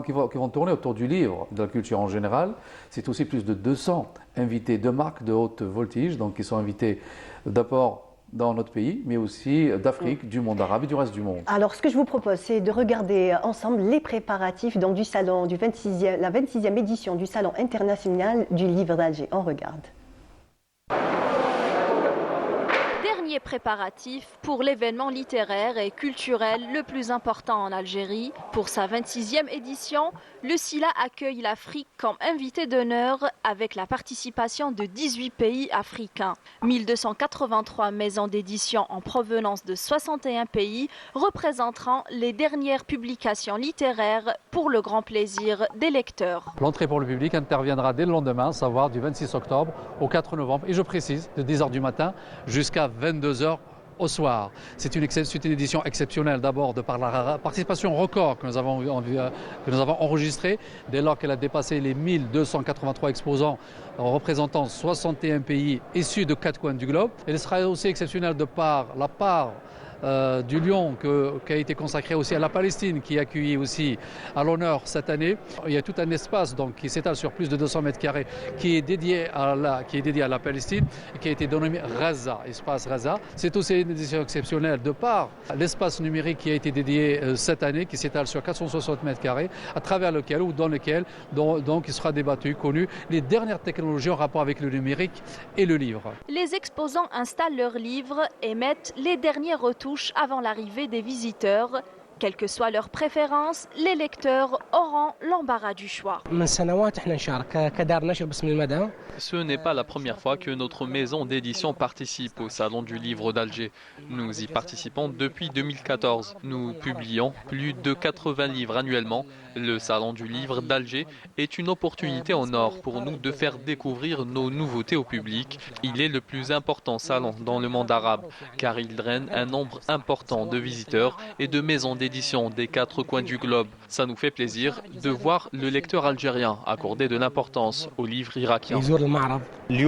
qui vont tourner autour du livre, de la culture en général. C'est aussi plus de 200 invités de marques de haute voltige, donc qui sont invités d'abord dans notre pays, mais aussi d'Afrique, du monde arabe et du reste du monde. Alors, ce que je vous propose, c'est de regarder ensemble les préparatifs donc, du salon, la 26e édition du Salon international du livre d'Alger. On regarde. Préparatifs pour l'événement littéraire et culturel le plus important en Algérie. Pour sa 26e édition, le SILA accueille l'Afrique comme invité d'honneur avec la participation de 18 pays africains. 1283 maisons d'édition en provenance de 61 pays représenteront les dernières publications littéraires pour le grand plaisir des lecteurs. L'entrée pour le public interviendra dès le lendemain, à savoir du 26 octobre au 4 novembre. Et je précise, de 10h du matin jusqu'à 22h au soir. C'est une édition exceptionnelle d'abord de par la participation record que nous avons enregistrée dès lors qu'elle a dépassé les 1283 exposants représentant 61 pays issus de 4 coins du globe. Elle sera aussi exceptionnelle de par la part du lion qui a été consacré aussi à la Palestine, qui accueillit aussi à l'honneur cette année. Il y a tout un espace donc, qui s'étale sur plus de 200 mètres carrés qui est dédié à la Palestine et qui a été dénommé Raza, espace Raza. C'est aussi une édition exceptionnelle de par l'espace numérique qui a été dédié cette année, qui s'étale sur 460 mètres carrés, à travers lequel ou dans lequel donc, il sera débattu, connu les dernières technologies en rapport avec le numérique et le livre. Les exposants installent leurs livres et mettent les derniers retouches avant l'arrivée des visiteurs. Quelle que soit leur préférence, les lecteurs auront l'embarras du choix. Ce n'est pas la première fois que notre maison d'édition participe au Salon du Livre d'Alger. Nous y participons depuis 2014. Nous publions plus de 80 livres annuellement. Le Salon du Livre d'Alger est une opportunité en or pour nous de faire découvrir nos nouveautés au public. Il est le plus important salon dans le monde arabe car il draine un nombre important de visiteurs et de maisons d'édition édition des 4 coins du globe. Ça nous fait plaisir de voir le lecteur algérien accorder de l'importance aux livres irakiens. Il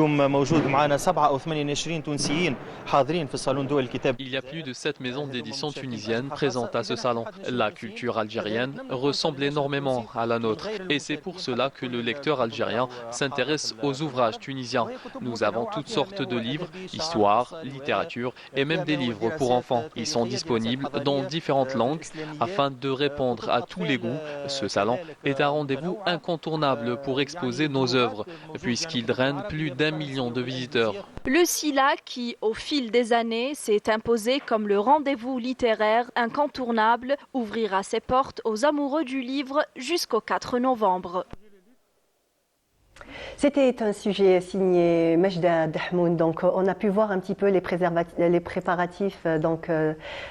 y a plus de 7 maisons d'édition tunisiennes présentes à ce salon. La culture algérienne ressemble énormément à la nôtre et c'est pour cela que le lecteur algérien s'intéresse aux ouvrages tunisiens. Nous avons toutes sortes de livres, histoire, littérature et même des livres pour enfants. Ils sont disponibles dans différentes langues afin de répondre à tous les goûts. Ce salon est un rendez-vous incontournable pour exposer nos œuvres puisqu'il draine plus d'1 million de visiteurs. Le SILA qui, au fil des années, s'est imposé comme le rendez-vous littéraire incontournable, ouvrira ses portes aux amoureux du livre jusqu'au 4 novembre. C'était un sujet signé Majda Dahmoun. Donc, on a pu voir un petit peu les préparatifs donc,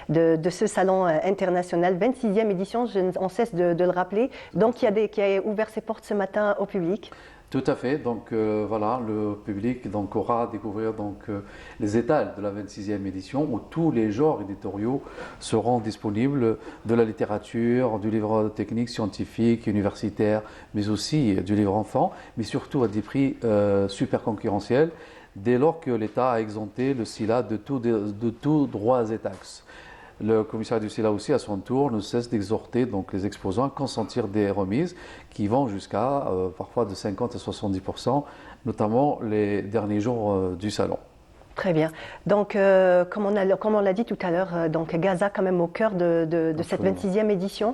de ce salon international, 26e édition, on cesse de le rappeler. Donc, qui a ouvert ses portes ce matin au public. Tout à fait. Donc voilà, le public donc, aura à découvrir les étals de la 26e édition où tous les genres éditoriaux seront disponibles, de la littérature, du livre technique, scientifique, universitaire, mais aussi du livre enfant, mais surtout à des prix super concurrentiels dès lors que l'État a exempté le SILA de tous droits et taxes. Le commissariat du SILA aussi, à son tour, ne cesse d'exhorter donc les exposants à consentir des remises qui vont jusqu'à parfois de 50 à 70%, notamment les derniers jours du salon. Très bien. Donc, comme on l'a dit tout à l'heure, donc Gaza quand même au cœur de cette 26e édition.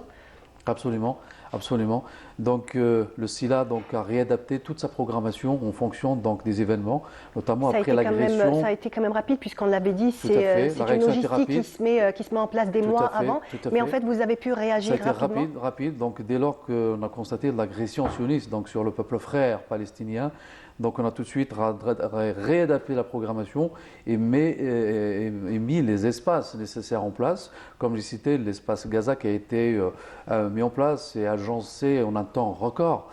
Absolument, absolument. Donc le SILA a réadapté toute sa programmation en fonction donc, des événements, notamment après l'agression. Ça a été quand même rapide puisqu'on l'avait dit, c'est une logistique qui se met en place des mois avant. Mais en fait, vous avez pu réagir rapidement. Ça a été rapide. Donc dès lors qu'on a constaté l'agression sioniste donc, sur le peuple frère palestinien, donc on a tout de suite réadapté la programmation et mis les espaces nécessaires en place. Comme j'ai cité, l'espace Gaza qui a été mis en place et agencé en un temps record,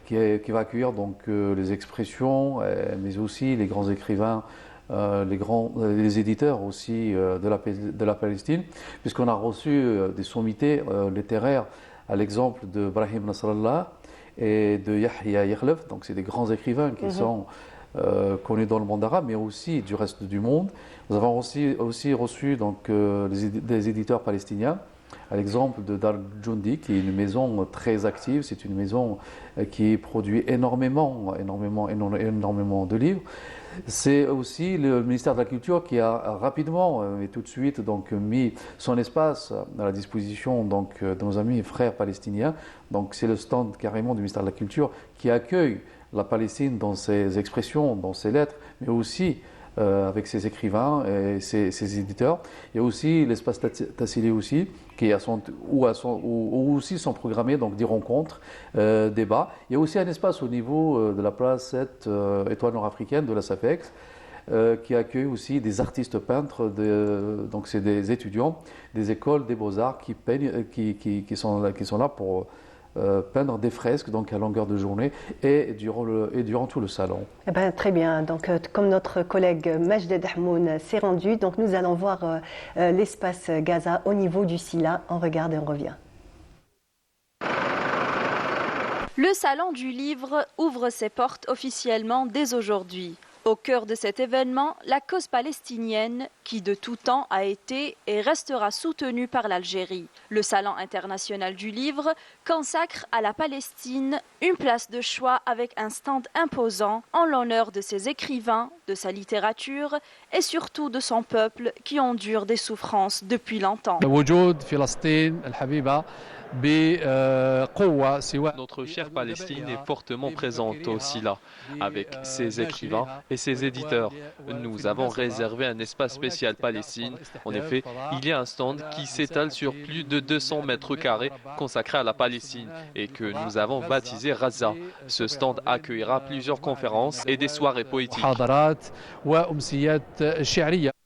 qui va accueillir donc les expressions, mais aussi les grands écrivains, les éditeurs aussi de la Palestine, puisqu'on a reçu des sommités littéraires à l'exemple de Brahim Nasrallah et de Yahya Yakhlef, donc c'est des grands écrivains qui sont connus dans le monde arabe, mais aussi du reste du monde. Nous avons aussi reçu donc, des éditeurs palestiniens, à l'exemple de Dar Joundi, qui est une maison très active, c'est une maison qui produit énormément de livres. C'est aussi le ministère de la Culture qui a rapidement et tout de suite donc, mis son espace à la disposition donc, de nos amis et frères palestiniens. Donc c'est le stand carrément du ministère de la Culture qui accueille la Palestine dans ses expressions, dans ses lettres, mais aussi avec ses écrivains et ses éditeurs. Il y a aussi l'espace Tassili aussi, où aussi sont programmés donc, des rencontres, débats. Il y a aussi un espace au niveau de la place 7 étoile nord-africaine de la SAFEX, qui accueille aussi des artistes peintres, donc c'est des étudiants des écoles des beaux-arts qui sont là pour peindre des fresques donc à longueur de journée et durant tout le salon. Eh ben, très bien. Donc, comme notre collègue Majda Dahmoun s'est rendu, donc nous allons voir l'espace Gaza au niveau du SILA. On regarde et on revient. Le salon du livre ouvre ses portes officiellement dès aujourd'hui. Au cœur de cet événement, la cause palestinienne qui de tout temps a été et restera soutenue par l'Algérie. Le Salon international du livre consacre à la Palestine une place de choix avec un stand imposant en l'honneur de ses écrivains, de sa littérature et surtout de son peuple qui endure des souffrances depuis longtemps. Notre chère Palestine est fortement présente au SILA, avec ses écrivains et ses éditeurs. Nous avons réservé un espace spécial Palestine. En effet, il y a un stand qui s'étale sur plus de 200 mètres carrés consacré à la Palestine et que nous avons baptisé Raza. Ce stand accueillera plusieurs conférences et des soirées poétiques.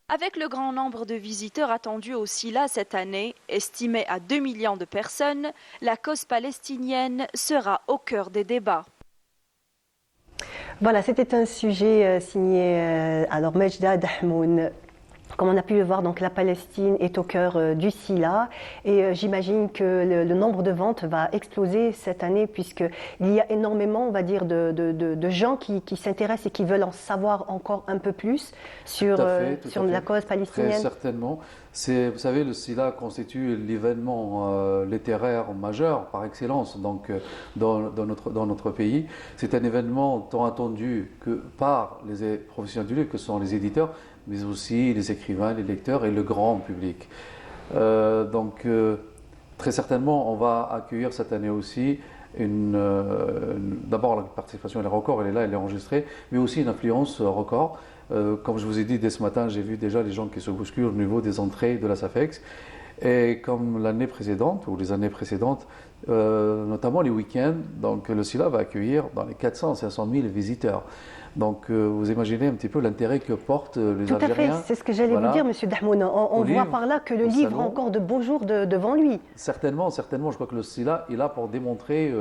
Avec le grand nombre de visiteurs attendus au SILA cette année, estimé à 2 millions de personnes, la cause palestinienne sera au cœur des débats. Voilà, c'était un sujet signé Majda Dahmoun. Comme on a pu le voir, donc la Palestine est au cœur du SILA et j'imagine que le nombre de ventes va exploser cette année puisqu'il y a énormément, on va dire, de gens qui s'intéressent et qui veulent en savoir encore un peu plus sur, sur la cause palestinienne. Très certainement. Vous savez, le SILA constitue l'événement littéraire majeur par excellence donc, dans notre pays. C'est un événement tant attendu que par les professionnels du livre, que sont les éditeurs, mais aussi les écrivains, les lecteurs et le grand public. Très certainement, on va accueillir cette année aussi d'abord la participation, elle est record, elle est là, elle est enregistrée, mais aussi une influence record. Comme je vous ai dit dès ce matin, j'ai vu déjà les gens qui se bousculent au niveau des entrées de la SAFEX. Et comme l'année précédente, ou les années précédentes, notamment les week-ends, donc le SILA va accueillir dans les 400-500 000 visiteurs. Donc vous imaginez un petit peu l'intérêt que portent les Algériens. Tout à fait, c'est ce que j'allais vous dire, Monsieur Dahmoun. On voit par là que le livre a encore de beaux jours devant lui. Certainement, certainement. Je crois que le SILA est là pour démontrer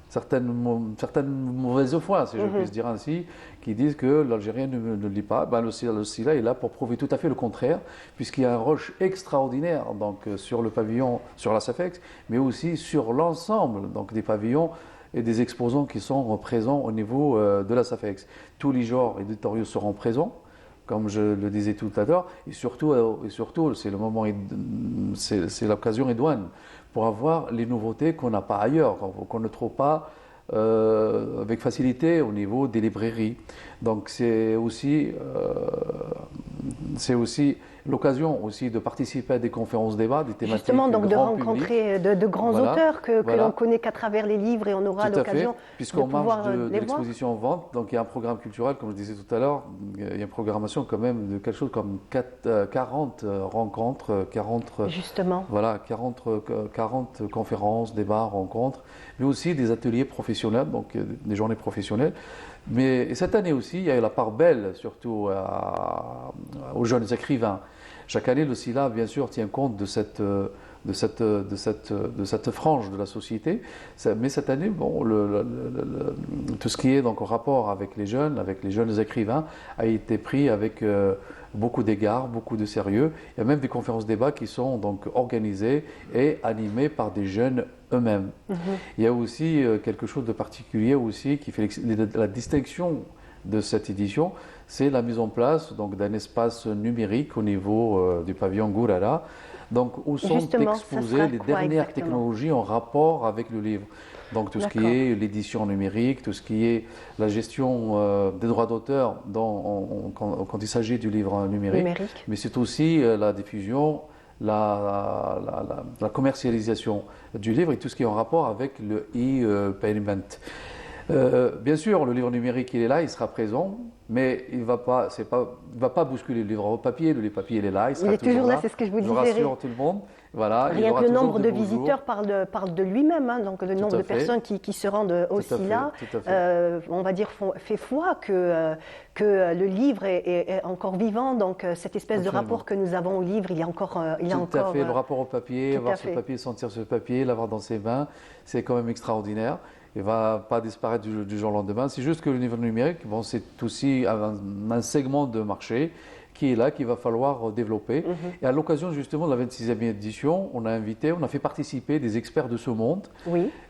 certaines mauvaises foi, si je puis dire ainsi, qui disent que l'Algérien ne lit pas. Le SILA est là pour prouver tout à fait le contraire, puisqu'il y a un rush extraordinaire donc, sur le pavillon, sur la SAFEX, mais aussi sur l'ensemble des pavillons et des exposants qui sont présents au niveau de la SAFEX. Tous les genres éditoriaux seront présents, comme je le disais tout à l'heure, et surtout c'est le moment, c'est l'occasion idoine pour avoir les nouveautés qu'on n'a pas ailleurs, qu'on ne trouve pas avec facilité au niveau des librairies. Donc c'est aussi l'occasion aussi de participer à des conférences débats, des thématiques. Justement, donc de rencontrer de grands auteurs que voilà. l'on connaît qu'à travers les livres et on aura l'occasion puisqu'en de pouvoir marge de les voir. l'exposition en vente, donc il y a un programme culturel, comme je disais tout à l'heure, il y a une programmation quand même de quelque chose comme 40 rencontres, 40, Justement. Voilà, 40 conférences, débats, rencontres, mais aussi des ateliers professionnels, donc des journées professionnelles. Mais cette année aussi, il y a eu la part belle, surtout aux jeunes écrivains. Chaque année, le SILA, bien sûr, tient compte de cette frange de la société. Mais cette année, bon, tout ce qui est donc en rapport avec les jeunes écrivains, a été pris avec beaucoup d'égards, beaucoup de sérieux. Il y a même des conférences débats qui sont donc organisées et animées par des jeunes eux-mêmes. Il y a aussi quelque chose de particulier aussi qui fait la distinction de cette édition, c'est la mise en place donc d'un espace numérique au niveau du pavillon Gourara, donc où sont exposées les dernières technologies en rapport avec le livre. Donc tout ce qui est l'édition numérique, tout ce qui est la gestion des droits d'auteur quand il s'agit du livre numérique. Mais c'est aussi la diffusion, la commercialisation du livre et tout ce qui est en rapport avec le e-payment. Bien sûr, le livre numérique, il est là, il sera présent, mais il ne va pas bousculer le livre papier. Le livre papier, il est là, il sera toujours là. C'est ce que je vous disais. Je rassure tout le monde. Voilà, rien que le nombre de visiteurs parle de lui-même, hein, donc le nombre de personnes qui se rendent au SILA, on va dire, fait foi que le livre est encore vivant, donc cette espèce de rapport que nous avons au livre, il y a encore... Tout à fait, le rapport au papier, avoir ce papier, sentir ce papier, l'avoir dans ses mains, c'est quand même extraordinaire. Il ne va pas disparaître du jour au lendemain. C'est juste que le livre numérique, bon, c'est aussi un segment de marché qui est là, qu'il va falloir développer. Et à l'occasion justement de la 26e édition, on a fait participer des experts de ce monde,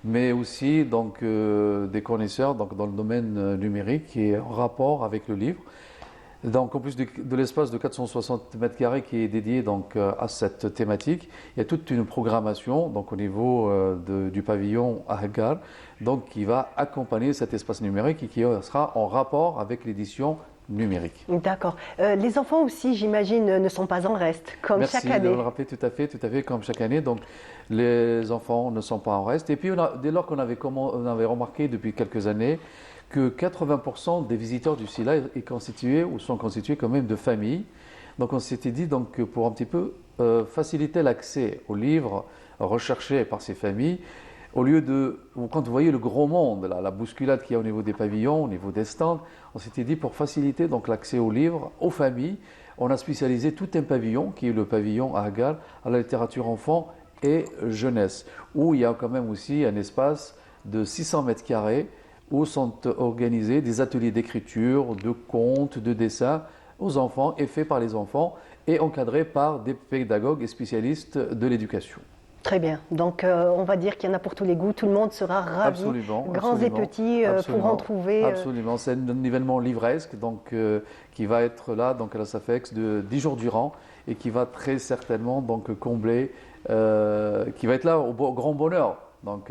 mais aussi donc, des connaisseurs donc, dans le domaine numérique qui est en rapport avec le livre. Donc, en plus de l'espace de 460 mètres carrés qui est dédié donc, à cette thématique, il y a toute une programmation donc, au niveau du pavillon à Hagar, donc, qui va accompagner cet espace numérique et qui sera en rapport avec l'édition numérique. D'accord. Les enfants aussi, j'imagine, ne sont pas en reste, comme chaque année. Merci de le rappeler, tout à fait, comme chaque année. Donc, les enfants ne sont pas en reste. Et puis, dès lors qu'on avait remarqué depuis quelques années que 80% des visiteurs du SILA sont constitués quand même de familles. Donc on s'était dit donc, que pour un petit peu faciliter l'accès aux livres recherchés par ces familles, au lieu de, quand vous voyez le gros monde, la bousculade qu'il y a au niveau des pavillons, au niveau des stands, on s'était dit pour faciliter donc l'accès aux livres, aux familles, on a spécialisé tout un pavillon qui est le pavillon à Hagar, à la littérature enfant et jeunesse, où il y a quand même aussi un espace de 600 mètres carrés où sont organisés des ateliers d'écriture, de contes, de dessins aux enfants et faits par les enfants et encadrés par des pédagogues et spécialistes de l'éducation. Très bien. Donc, on va dire qu'il y en a pour tous les goûts. Tout le monde sera ravi, Absolument, grands absolument, et petits, pour en trouver. Absolument. C'est un événement livresque donc, qui va être là donc, à la SAFEX de 10 jours durant et qui va très certainement donc, combler, qui va être là au grand bonheur donc,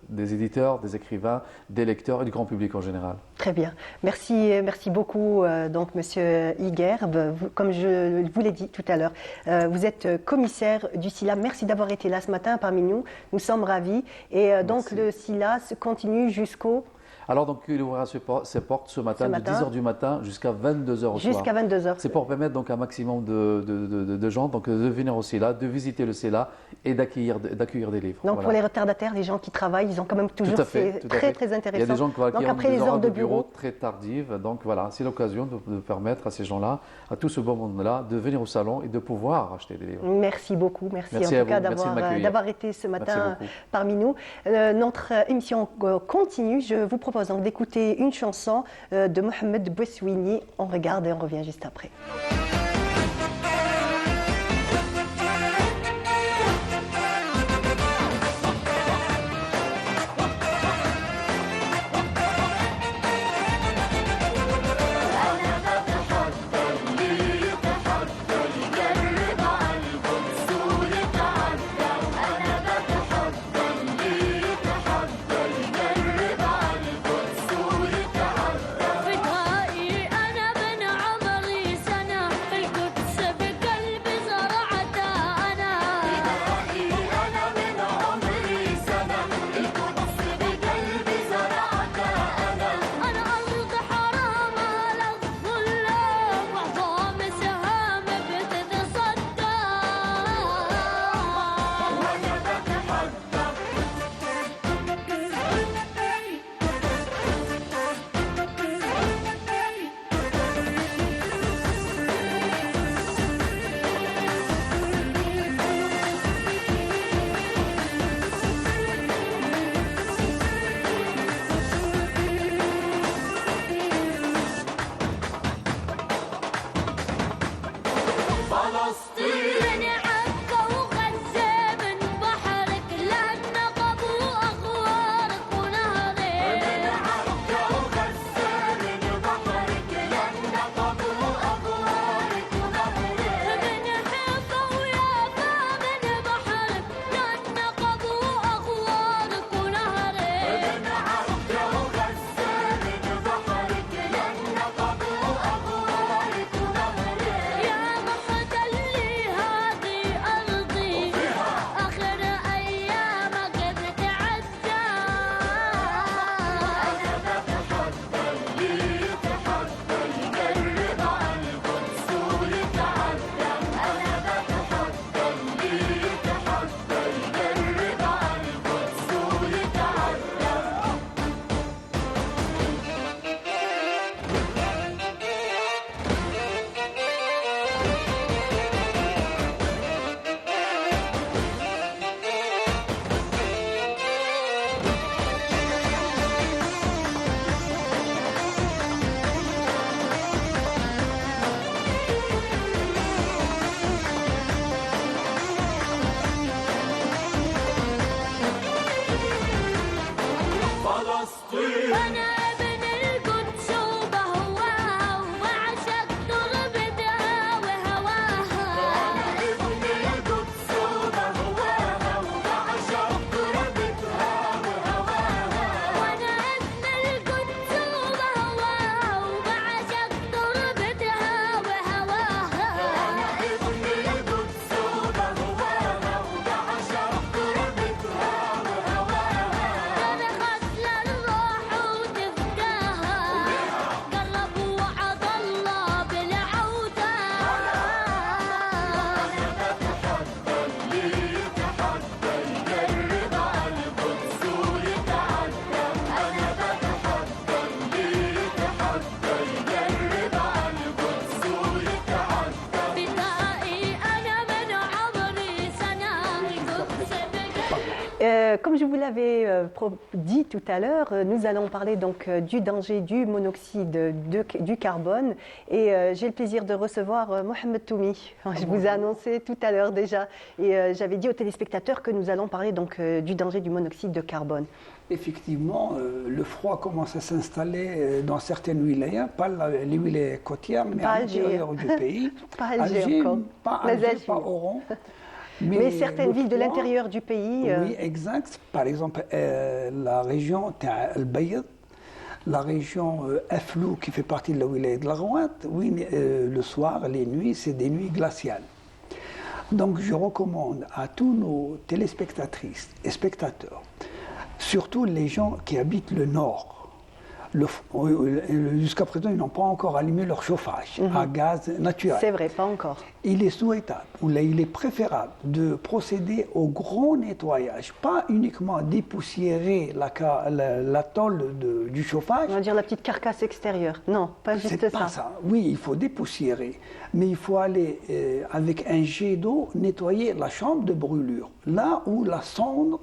des éditeurs, des écrivains, des lecteurs et du grand public en général. Très bien. Merci beaucoup, donc, Monsieur Igerb. Comme je vous l'ai dit tout à l'heure, vous êtes commissaire du SILA. Merci d'avoir été là ce matin parmi nous. Nous sommes ravis. Et donc, le SILA se continue jusqu'au... Alors, donc, il ouvrira ses portes ce matin, de 10h du matin jusqu'à 22h au soir. Jusqu'à 22h. C'est pour permettre donc un maximum de gens donc, de venir au CELA, de visiter le CELA et d'accueillir des livres. Donc, voilà. Pour les retardataires, les gens qui travaillent, ils ont quand même toujours... C'est très intéressant. Il y a des gens qui ont des heures de bureau très tardives. Donc, voilà, c'est l'occasion de permettre à ces gens-là, à tout ce beau monde-là, de venir au salon et de pouvoir acheter des livres. Merci beaucoup. Merci en tout cas d'avoir été ce matin parmi nous. Notre émission continue. Je vous propose donc d'écouter une chanson de Mohamed Boussouini. On regarde et on revient juste après. Comme je vous l'avais dit tout à l'heure, nous allons parler donc du danger du monoxyde du carbone et j'ai le plaisir de recevoir Mohamed Toumi. Je vous ai annoncé tout à l'heure déjà et j'avais dit aux téléspectateurs que nous allons parler donc du danger du monoxyde de carbone. Effectivement, le froid commence à s'installer dans certaines wilayas, pas les wilayas côtières, mais à l'intérieur du pays. Pas Alger encore. Pas Alger, pas Oran. Mais certaines villes de l'intérieur du pays. Oui, exact. Par exemple, la région Al-Bayt, la région Aflou qui fait partie de la wilaya de la Rouate, oui, le soir, les nuits, c'est des nuits glaciales. Donc je recommande à tous nos téléspectatrices et spectateurs, surtout les gens qui habitent le nord. Jusqu'à présent, ils n'ont pas encore allumé leur chauffage à gaz naturel. C'est vrai, pas encore. Il est souhaitable, ou là, il est préférable de procéder au gros nettoyage, pas uniquement dépoussiérer la tôle du chauffage. On va dire la petite carcasse extérieure. Non, pas juste ça. C'est pas ça. Oui, il faut dépoussiérer, mais il faut aller avec un jet d'eau nettoyer la chambre de brûlure, là où la cendre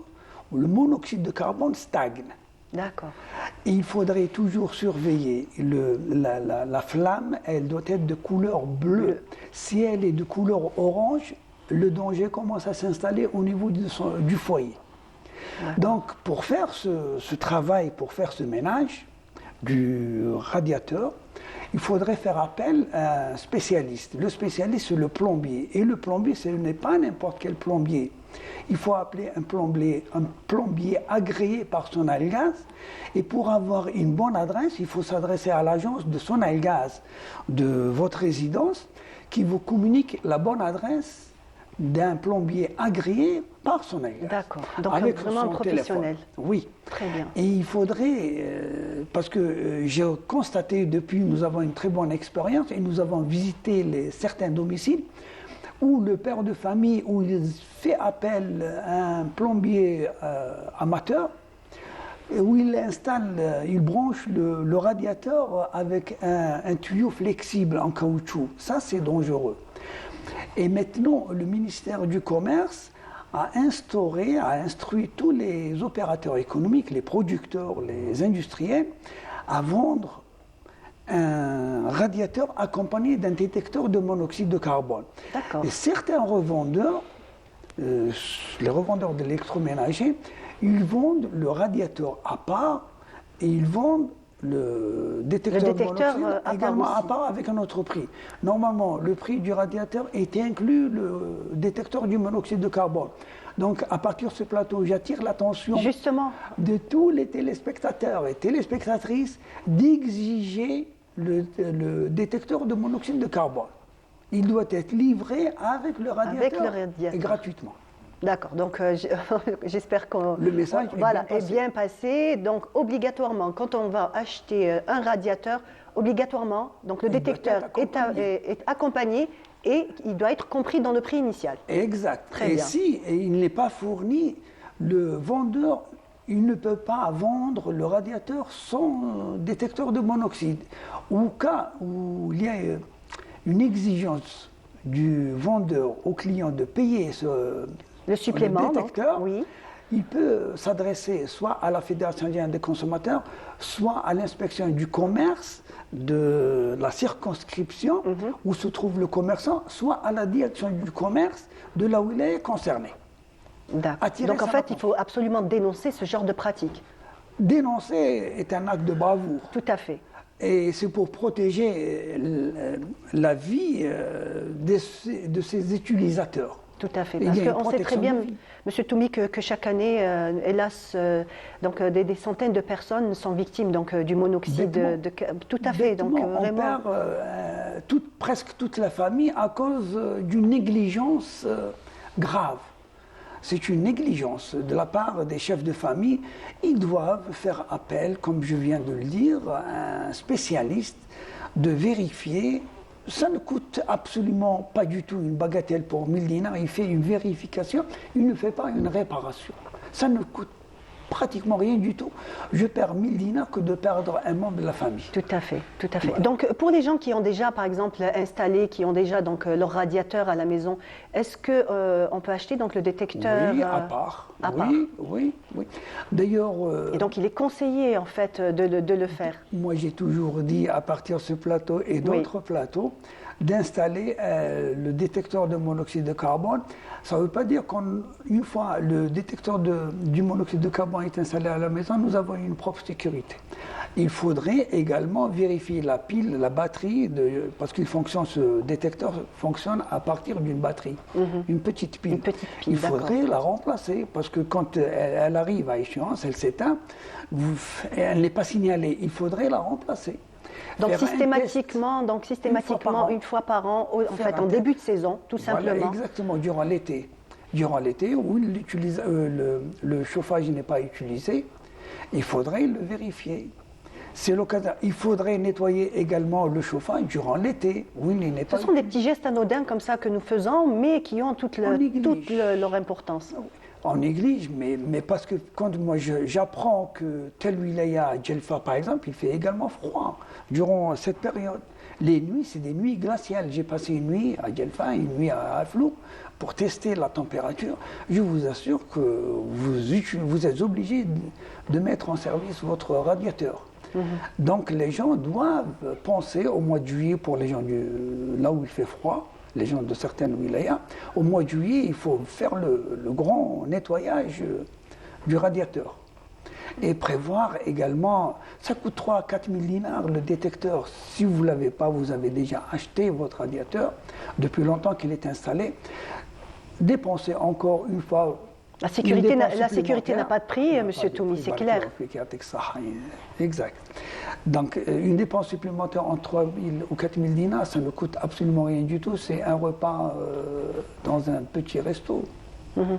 ou le monoxyde de carbone stagne. D'accord. Il faudrait toujours surveiller la flamme, elle doit être de couleur bleue. Si elle est de couleur orange, le danger commence à s'installer au niveau du foyer. Donc pour faire ce travail, pour faire ce ménage du radiateur, il faudrait faire appel à un spécialiste. Le spécialiste, c'est le plombier. Et le plombier, ce n'est pas n'importe quel plombier. Il faut appeler un plombier agréé par Sonalgaz. Et pour avoir une bonne adresse, il faut s'adresser à l'agence de Sonalgaz de votre résidence qui vous communique la bonne adresse d'un plombier agréé par Sonalgaz. D'accord, donc avec vraiment un professionnel. Oui. Très bien. Et il faudrait, parce que j'ai constaté depuis, nous avons une très bonne expérience et nous avons visité certains domiciles où le père de famille, où il fait appel à un plombier amateur, où il installe, il branche le radiateur avec un tuyau flexible en caoutchouc. Ça, c'est dangereux. Et maintenant, le ministère du Commerce a instruit tous les opérateurs économiques, les producteurs, les industriels, à vendre un radiateur accompagné d'un détecteur de monoxyde de carbone. D'accord. Et certains revendeurs, les revendeurs d'électroménager, ils vendent le radiateur à part et ils vendent le détecteur de monoxyde également à part avec un autre prix. Normalement, le prix du radiateur est inclus le détecteur du monoxyde de carbone. Donc, à partir de ce plateau, j'attire l'attention de tous les téléspectateurs et téléspectatrices d'exiger le détecteur de monoxyde de carbone. Il doit être livré avec le radiateur, et gratuitement. D'accord, donc j'espère que le message est bien passé. Donc obligatoirement, quand on va acheter un radiateur, obligatoirement, donc le détecteur est accompagné et il doit être compris dans le prix initial. Exact. Très bien. Si il n'est pas fourni, le vendeur il ne peut pas vendre le radiateur sans détecteur de monoxyde. Au cas où il y a une exigence du vendeur au client de payer le supplément, le détecteur, donc, oui. Il peut s'adresser soit à la Fédération indienne des consommateurs, soit à l'inspection du commerce de la circonscription où se trouve le commerçant, soit à la direction du commerce de là où il est concerné. D'accord. Donc en fait, il faut absolument dénoncer ce genre de pratique. Dénoncer est un acte de bravoure. Tout à fait. Et c'est pour protéger la vie de ces utilisateurs. Tout à fait, parce qu'on sait très bien, M. Toumi, que chaque année, hélas, donc, des centaines de personnes sont victimes donc, du monoxyde tout à fait. Donc, vraiment... On perd presque toute la famille à cause d'une négligence grave. C'est une négligence de la part des chefs de famille. Ils doivent faire appel, comme je viens de le dire, à un spécialiste de vérifier. Ça ne coûte absolument pas du tout une bagatelle pour 1000 dinars. Il fait une vérification, il ne fait pas une réparation. Ça ne coûte pratiquement rien du tout. Je perds 1000 dinars que de perdre un membre de la famille. Tout à fait, tout à fait. Voilà. Donc, pour les gens qui ont déjà, par exemple, installé, qui ont déjà donc leur radiateur à la maison, est-ce que on peut acheter donc le détecteur Oui, à part. à part. Oui. D'ailleurs. Et donc, il est conseillé en fait de le faire. Moi, j'ai toujours dit à partir de ce plateau et d'autres plateaux d'installer le détecteur de monoxyde de carbone. Ça ne veut pas dire qu'une fois le détecteur du monoxyde de carbone est installé à la maison, nous avons une propre sécurité. Il faudrait également vérifier la pile, la batterie, parce ce détecteur fonctionne à partir d'une batterie, une petite pile. Il faudrait la remplacer, parce que quand elle arrive à échéance, elle s'éteint, elle n'est pas signalée. Il faudrait la remplacer. Donc systématiquement, une fois par an, en fait, en début de saison, tout simplement. Voilà, exactement, durant l'été. Durant l'été, où le chauffage n'est pas utilisé, il faudrait le vérifier. C'est l'occasion. Il faudrait nettoyer également le chauffage durant l'été. Oui, il n'est pas. Ce sont des petits gestes anodins comme ça que nous faisons, mais qui ont toute leur importance. On néglige, mais parce que quand moi j'apprends que tel wilaya à Djelfa, par exemple, il fait également froid durant cette période. Les nuits, c'est des nuits glaciales. J'ai passé une nuit à Djelfa, une nuit à Aflou, pour tester la température. Je vous assure que vous êtes obligé de mettre en service votre radiateur. Donc les gens doivent penser au mois de juillet, pour les gens là où il fait froid, les gens de certaines wilayas, au mois de juillet, il faut faire le grand nettoyage du radiateur. Et prévoir également, ça coûte 3 à 4 000 dinars le détecteur. Si vous ne l'avez pas, vous avez déjà acheté votre radiateur, depuis longtemps qu'il est installé. Dépensez encore une fois. La sécurité n'a pas de prix, Monsieur Toumi, c'est clair. Exact. Donc, une dépense supplémentaire en 3 000 ou 4 000 dinars, ça ne coûte absolument rien du tout. C'est un repas dans un petit resto.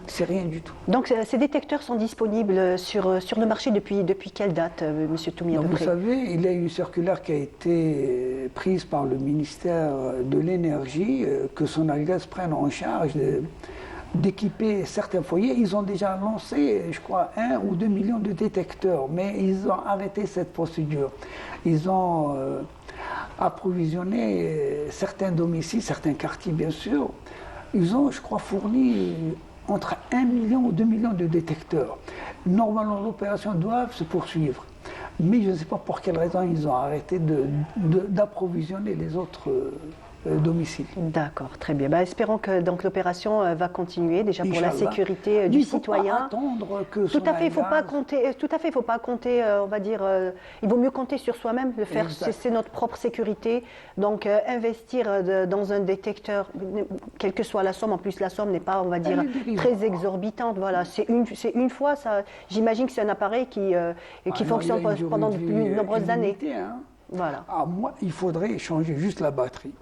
C'est rien du tout. Donc, ces détecteurs sont disponibles sur le marché depuis quelle date, Monsieur Toumi, à peu Vous près? savez, il y a une circulaire qui a été prise par le ministère de l'Énergie, que Sonalgaz prenne en charge d'équiper certains foyers. Ils ont déjà lancé, je crois, 1 ou 2 millions de détecteurs, mais ils ont arrêté cette procédure. Ils ont approvisionné certains domiciles, certains quartiers, bien sûr. Ils ont, je crois, fourni entre 1 million ou 2 millions de détecteurs. Normalement, l'opération doit se poursuivre. Mais je ne sais pas pour quelle raison ils ont arrêté d'approvisionner les autres domiciles. D'accord, très bien. Espérons que donc l'opération va continuer déjà pour la sécurité du citoyen. Il ne faut pas attendre que tout à fait, il ne faut pas compter. On va dire, il vaut mieux compter sur soi-même, le faire. C'est notre propre sécurité. Donc investir dans un détecteur, quelle que soit la somme. En plus, la somme n'est pas, on va dire, très exorbitante. Voilà, c'est une fois. Ça, j'imagine que c'est un appareil qui fonctionne pendant de plus nombreuses années. Voilà. Moi, il faudrait changer juste la batterie.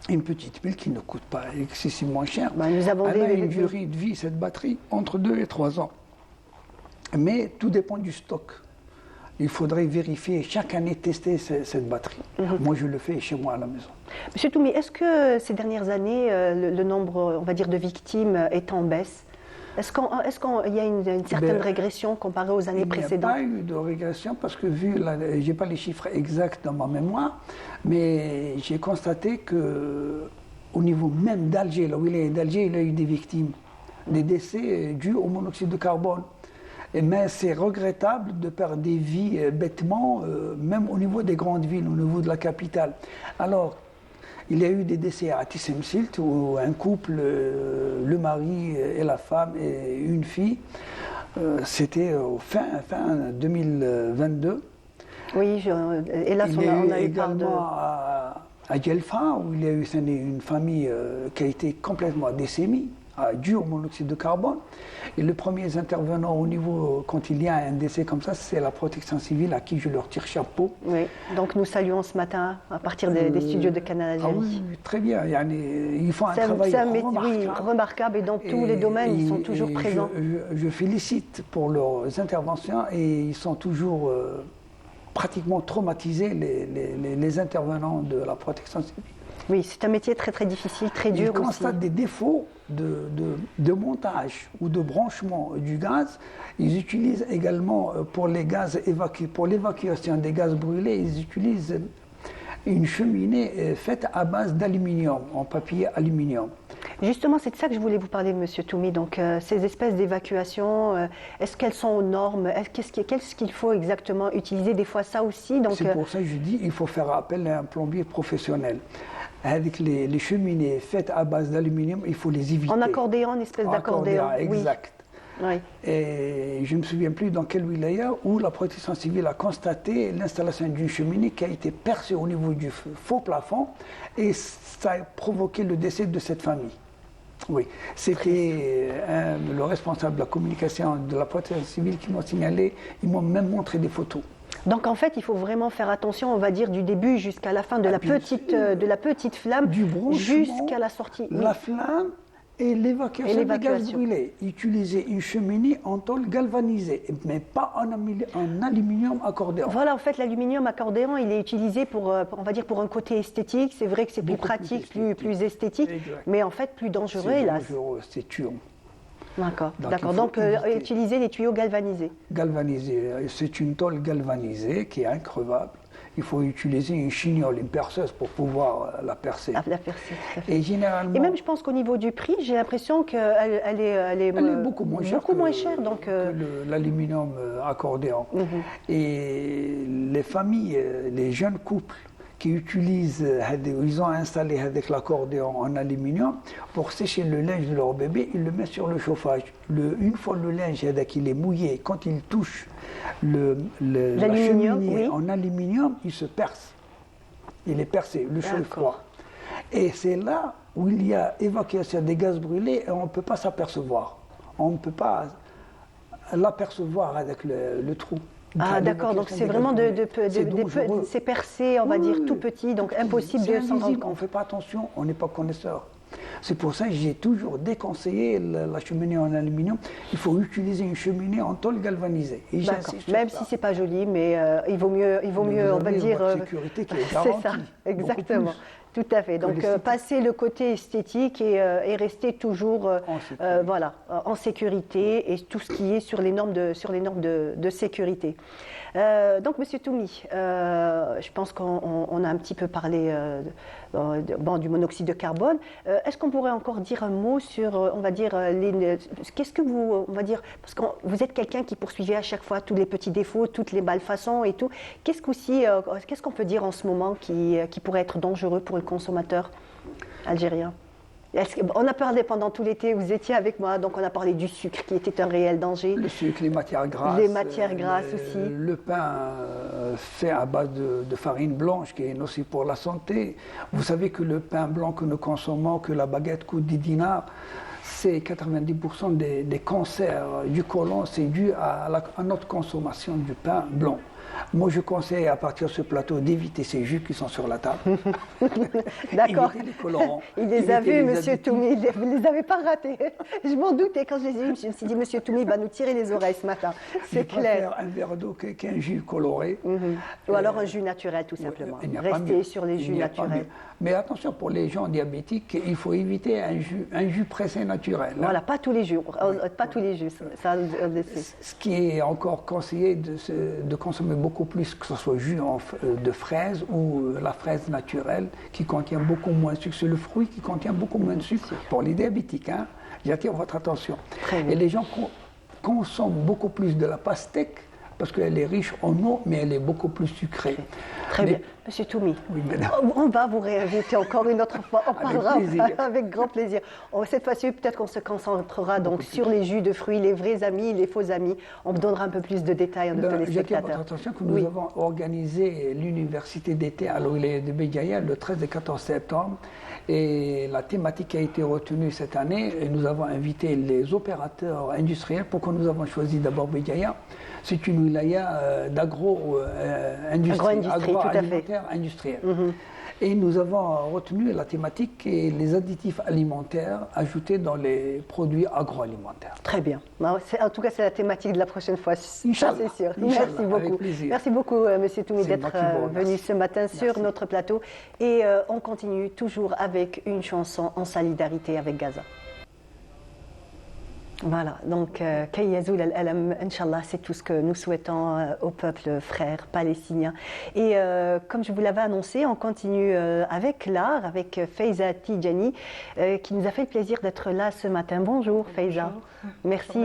Une petite pile qui ne coûte pas excessivement cher. Nous avons Elle a une durée de vie, cette batterie, entre 2 et 3 ans. Mais tout dépend du stock. Il faudrait vérifier, chaque année, tester cette batterie. Moi, je le fais chez moi à la maison. Monsieur Toumi, est-ce que ces dernières années, le nombre, on va dire, de victimes est en baisse? Est-ce qu'il y a une certaine régression comparée aux années précédentes? Il n'y a pas eu de régression parce que je n'ai pas les chiffres exacts dans ma mémoire, mais j'ai constaté qu'au niveau même d'Alger, là où il est d'Alger, il y a eu des victimes, des décès dus au monoxyde de carbone. Mais c'est regrettable de perdre des vies bêtement, même au niveau des grandes villes, au niveau de la capitale. Alors, il y a eu des décès à Tissemsilt où un couple, le mari et la femme et une fille, c'était fin 2022. Oui, hélas, on a eu également à Djelfa où il y a eu une famille qui a été complètement décémée, dû au monoxyde de carbone. Et le premier intervenant au niveau, quand il y a un décès comme ça, c'est la protection civile à qui je leur tire chapeau. Oui, donc nous saluons ce matin à partir des studios de Canal Algérie. Oui, très bien. Ils font un travail remarquable et dans tous les domaines, ils sont toujours présents. Je félicite pour leurs interventions et ils sont toujours pratiquement traumatisés, les intervenants de la protection civile. Oui, c'est un métier très très difficile, très dur Ils aussi. constatent des défauts de montage ou de branchement du gaz. Ils utilisent également pour les gaz évacués, pour l'évacuation des gaz brûlés, ils utilisent une cheminée faite à base d'aluminium, en papier aluminium. Justement, c'est de ça que je voulais vous parler, Monsieur Toumi. Donc, ces espèces d'évacuation, est-ce qu'elles sont aux normes? Qu'est-ce qu'il faut exactement utiliser? Des fois, ça aussi. Donc, c'est pour ça que je dis qu'il faut faire appel à un plombier professionnel. Avec les cheminées faites à base d'aluminium, il faut les éviter. En accordéon, une espèce d'accordéon. Exact. Oui. Et je ne me souviens plus dans quelle wilaya où la protection civile a constaté l'installation d'une cheminée qui a été percée au niveau du faux plafond et ça a provoqué le décès de cette famille. Oui, c'était le responsable de la communication de la protection civile qui m'a signalé, ils m'ont même montré des photos. Donc en fait, il faut vraiment faire attention, on va dire du début jusqu'à la fin de la petite flamme, jusqu'à la sortie. La flamme et l'évacuation des gaz brûlés. Utiliser une cheminée en tôle galvanisée, mais pas en aluminium accordéon. Voilà, en fait, l'aluminium accordéon, il est utilisé pour, on va dire, pour un côté esthétique. C'est vrai que c'est plus pratique, plus esthétique, mais en fait plus dangereux, hélas. C'est dangereux, c'est tuant. D'accord. Donc, utiliser les tuyaux galvanisés. Galvanisés. C'est une tôle galvanisée qui est increvable. Il faut utiliser une chignole, une perceuse pour pouvoir la percer. La percer, tout à fait. Et généralement. Et même, je pense qu'au niveau du prix, j'ai l'impression qu'elle est beaucoup moins chère. Que l'aluminium accordéon. Et les familles, les jeunes couples qui utilisent, ils ont installé avec l'accordéon en aluminium pour sécher le linge de leur bébé, ils le mettent sur le chauffage. Une fois le linge il est mouillé, quand il touche la cheminée en aluminium, il se perce. Il est percé, le chaud et froid. Et c'est là où il y a évacuation des gaz brûlés et on ne peut pas s'apercevoir. On ne peut pas l'apercevoir avec le trou. Ah d'accord, donc c'est vraiment c'est percé, on va dire, tout petit, donc impossible de s'en rendre compte. On ne fait pas attention, on n'est pas connaisseur. C'est pour ça que j'ai toujours déconseillé la cheminée en aluminium. Il faut utiliser une cheminée en tôle galvanisée. Même si c'est pas joli, mais il vaut mieux, on va dire. Sécurité qui est garantie. C'est ça, exactement. Tout à fait. Donc passer le côté esthétique et rester toujours en sécurité et tout ce qui est sur les normes de sécurité. Donc Monsieur Toumi, je pense qu'on a un petit peu parlé du monoxyde de carbone. Est-ce qu'on pourrait encore dire un mot sur, on va dire, qu'est-ce que vous, on va dire, parce que vous êtes quelqu'un qui poursuivait à chaque fois tous les petits défauts, toutes les malfaçons et tout. Qu'est-ce qu'on peut dire en ce moment qui pourrait être dangereux pour le consommateur algérien? On a parlé pendant tout l'été, vous étiez avec moi, donc on a parlé du sucre qui était un réel danger. Le sucre, les matières grasses. Les matières grasses aussi. Le pain fait à base de farine blanche qui est nocif pour la santé. Vous savez que le pain blanc que nous consommons, que la baguette coûte 10 dinars, c'est 90% des cancers du côlon, c'est dû à notre consommation du pain blanc. Moi, je conseille à partir de ce plateau d'éviter ces jus qui sont sur la table. D'accord. Il les a vus, Monsieur Toumi. Vous ne les avez pas ratés. Je m'en doutais quand je les ai vus. Je me suis dit, Monsieur Toumi va nous tirer les oreilles ce matin. C'est clair. Un verre d'eau qu'un jus coloré. Ou alors un jus naturel, tout simplement. Restez sur les jus naturels. Mais attention, pour les gens diabétiques, il faut éviter un jus pressé naturel. Voilà, pas tous les jus. Pas tous les jus. Ça, ce qui est encore conseillé de consommer beaucoup plus, que ce soit jus de fraise ou la fraise naturelle qui contient beaucoup moins de sucre. C'est le fruit qui contient beaucoup moins de sucre. Pour les diabétiques, j'attire votre attention. Et les gens consomment beaucoup plus de la pastèque parce qu'elle est riche en eau, mais elle est beaucoup plus sucrée. Très bien. Monsieur Toumi, on va vous réinviter encore une autre fois. On parlera avec grand plaisir. Cette fois-ci, peut-être qu'on se concentrera donc sur les jus de fruits, les vrais amis, les faux amis. On donnera un peu plus de détails à nos téléspectateurs. J'attire votre attention que nous avons organisé l'université d'été à l'Ouillet de Béjaïa le 13 et 14 septembre. Et la thématique a été retenue cette année. Et nous avons invité les opérateurs industriels. Pourquoi nous avons choisi d'abord Béjaïa? C'est une wilaya d'agroalimentaire industrielle. Et nous avons retenu la thématique et les additifs alimentaires ajoutés dans les produits agroalimentaires. Très bien. En tout cas, c'est la thématique de la prochaine fois. Ça, Inch'Allah. c'est sûr. Inch'Allah, Merci avec beaucoup. plaisir. Merci beaucoup, Monsieur Toumi, C'est d'être moi qui vous remercie. venu ce matin sur notre plateau. Et on continue toujours avec une chanson en solidarité avec Gaza. Voilà, donc Kay Yazoul al-Alam, Inch'Allah, c'est tout ce que nous souhaitons au peuple frère palestinien. Et comme je vous l'avais annoncé, on continue avec l'art, avec Faiza Tidjani, qui nous a fait le plaisir d'être là ce matin. Bonjour Faiza, merci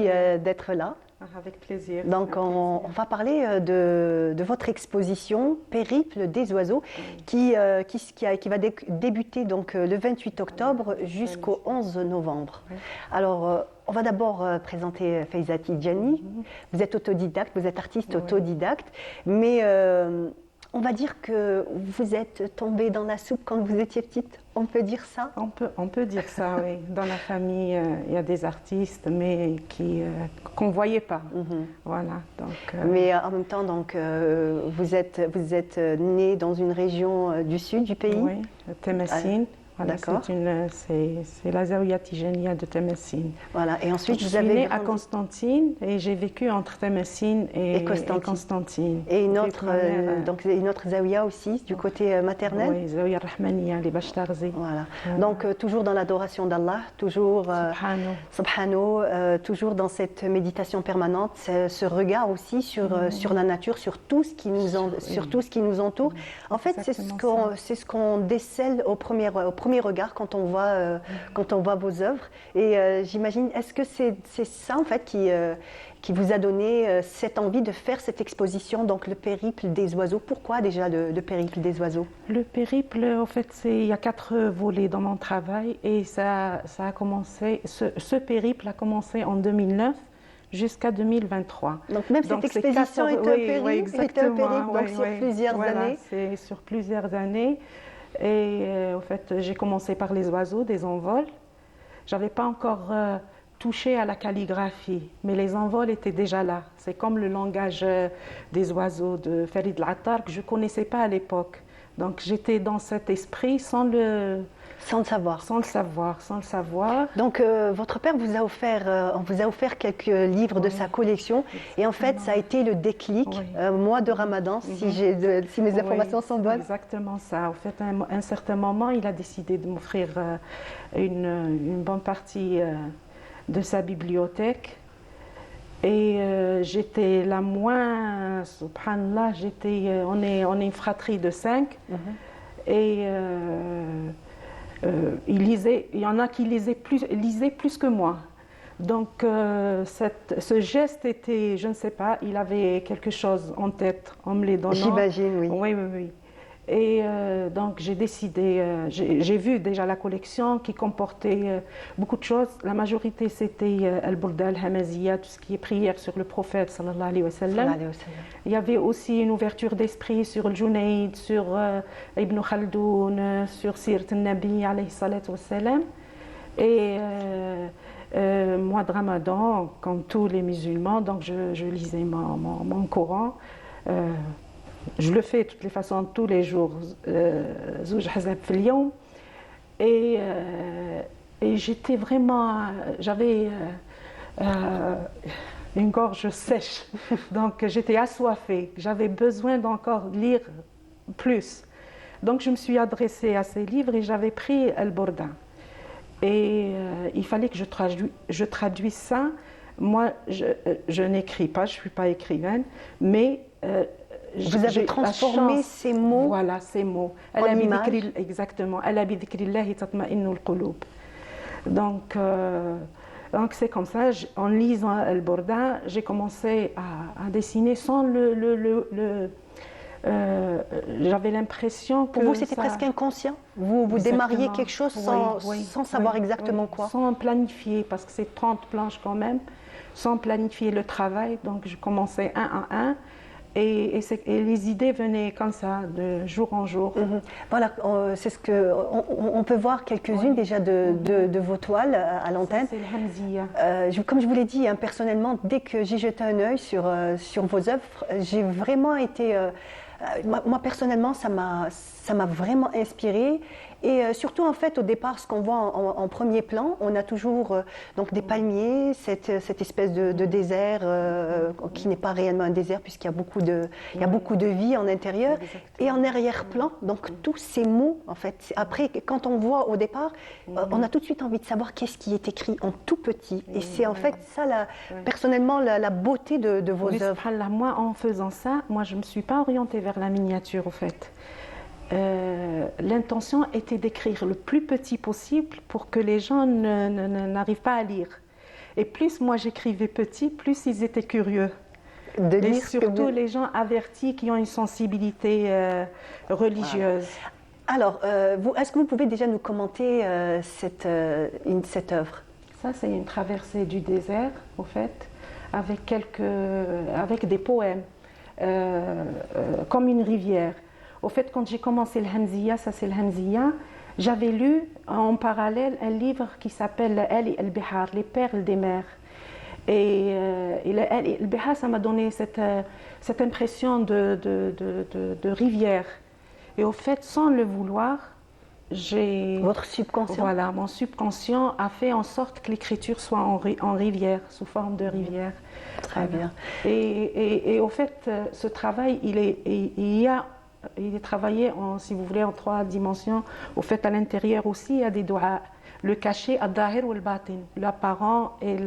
d'être là. Avec plaisir. Donc on va parler de votre exposition Périple des oiseaux qui va débuter donc, le 28 octobre jusqu'au 11 novembre. Alors on va d'abord présenter Faiza Tidjani. Vous êtes autodidacte, vous êtes artiste autodidacte, mais on va dire que vous êtes tombée dans la soupe quand vous étiez petite. On peut dire ça? On peut dire ça, oui. Dans la famille, il y a des artistes, mais qu'on ne voyait pas. Voilà. Donc, mais en même temps, donc, vous êtes née dans une région du sud du pays? Oui, Temessine. Voilà, D'accord. C'est la Zaouia Tijaniya de Temessine. Voilà, et ensuite je vous suis avez née à Constantine et j'ai vécu entre Temessine et Constantine. Et une autre, donc une autre Zaouia aussi, du côté maternel? Oui, Zaouia Rahmaniya, les Bashtarzi. Voilà. Donc toujours dans l'adoration d'Allah, toujours toujours dans cette méditation permanente, ce regard aussi sur la nature, sur tout ce qui nous entoure. En fait, c'est ce qu'on décèle au premier regard quand on voit vos œuvres. Et j'imagine, est-ce que c'est ça en fait qui vous a donné cette envie de faire cette exposition, donc le périple des oiseaux? Pourquoi déjà le périple des oiseaux? Le périple, en fait, il y a 4 volets dans mon travail et ça a commencé, ce périple a commencé en 2009 jusqu'à 2023. Donc même cette exposition est un périple, donc sur plusieurs années. C'est sur plusieurs années. Et en fait, j'ai commencé par les oiseaux, des envols. Je n'avais pas encore touché à la calligraphie, mais les envols étaient déjà là. C'est comme le langage des oiseaux de Farid al-Attar que je ne connaissais pas à l'époque. Donc j'étais dans cet esprit sans le savoir. Donc votre père vous a offert quelques livres de sa collection et en fait ça a été le déclic, mois de Ramadan, si mes informations sont bonnes. Exactement ça. En fait, à un certain moment, il a décidé de m'offrir une bonne partie de sa bibliothèque. Et j'étais la moins, subhanallah, on est une fratrie de 5. Et il y en a qui lisaient plus que moi. Donc ce geste était, je ne sais pas, il avait quelque chose en tête en me les donnant. J'imagine, oui. Oui. Et donc j'ai décidé, j'ai vu déjà la collection qui comportait beaucoup de choses. La majorité c'était Al-Burda al-Hamaziyya, tout ce qui est prière sur le prophète sallallahu alayhi wa sallam. Il y avait aussi une ouverture d'esprit sur le Junayd, sur Ibn Khaldoun, sur Sirat al-Nabi alayhi salatu wa sallam. Et mois de Ramadan, comme tous les musulmans, donc je lisais mon Coran. Je le fais de toutes les façons, tous les jours, Zouj Hazab fil Yawm. Et j'étais vraiment, j'avais une gorge sèche, donc j'étais assoiffée, j'avais besoin d'encore lire plus. Donc je me suis adressée à ces livres et j'avais pris Al-Burda. Et il fallait que je traduise ça. Moi, je n'écris pas, je ne suis pas écrivaine, mais vous avez transformé ces mots. Voilà, ces mots. En images. Exactement. Donc c'est comme ça, en lisant Al-Burda, j'ai commencé à dessiner sans j'avais l'impression que... Pour vous, c'était presque inconscient? Vous démarriez quelque chose sans savoir exactement quoi? Sans planifier, parce que c'est 30 planches quand même, sans planifier le travail. Donc je commençais un à un. Et les idées venaient comme ça, de jour en jour. Voilà, c'est ce que on peut voir quelques-unes déjà de vos toiles à l'antenne. C'est le Hamziya. Comme je vous l'ai dit, personnellement, dès que j'ai jeté un œil sur vos œuvres, j'ai vraiment été Moi, personnellement, ça m'a vraiment inspirée. Et surtout, en fait, au départ, ce qu'on voit en premier plan, on a toujours donc des palmiers, cette espèce de désert qui n'est pas réellement un désert puisqu'il y a beaucoup de vie en intérieur. Et en arrière-plan, donc tous ces mots, en fait. Après, quand on voit au départ, on a tout de suite envie de savoir qu'est-ce qui est écrit en tout petit. Et c'est en fait ça, personnellement, la beauté de vos œuvres. Subhanallah, moi, en faisant ça, moi, je ne me suis pas orientée vers la miniature, au fait. L'intention était d'écrire le plus petit possible pour que les gens n'arrivent pas à lire. Et plus moi j'écrivais petit, plus ils étaient curieux. Et surtout les gens avertis qui ont une sensibilité religieuse. Alors, est-ce que vous pouvez déjà nous commenter cette œuvre? Ça, c'est une traversée du désert, au fait, avec des poèmes, comme une rivière. Au fait, quand j'ai commencé le Hamziya, ça c'est le Hamziya, j'avais lu en parallèle un livre qui s'appelle Ali al-Bihar, les perles des mers. Et Ali al-Bihar, ça m'a donné cette impression de rivière. Et au fait, sans le vouloir, Votre subconscient. Voilà, mon subconscient a fait en sorte que l'écriture soit en rivière, sous forme de rivière. Très bien. Et au fait, ce travail, il est travaillé, si vous voulez, en 3 dimensions. Au fait, à l'intérieur aussi, il y a des doigts. Le caché, ad-dahir ou al-batin, l'apparent et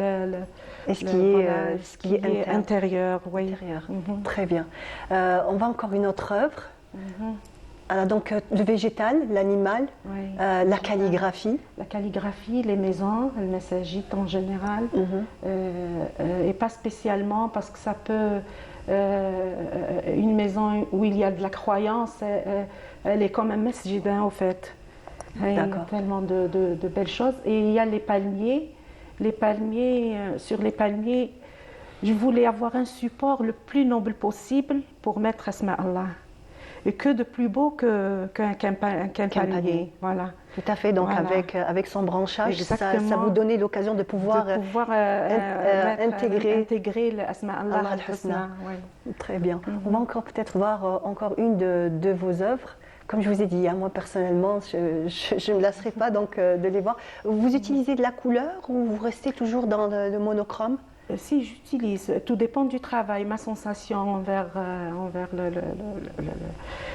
ce qui est intérieur. Oui. Très bien. On va encore une autre œuvre. Alors donc le végétal, l'animal, la calligraphie. La calligraphie, les maisons, le messagite en général, et pas spécialement parce que ça peut... une maison où il y a de la croyance, elle est comme un masjid, au fait. Il y a tellement de belles choses. Et il y a les palmiers. Sur les palmiers, je voulais avoir un support le plus noble possible pour mettre Asma Allah. Et que de plus beau qu'un palmier. Voilà. Tout à fait, donc voilà. avec son branchage, ça vous donnait l'occasion de pouvoir, intégrer l'Asma Allah al-Husna. Très bien. On va encore peut-être voir encore une de vos œuvres. Comme je vous ai dit, moi personnellement, je ne me lasserai pas donc, de les voir. Vous utilisez de la couleur ou vous restez toujours dans le monochrome? Si j'utilise, tout dépend du travail, ma sensation envers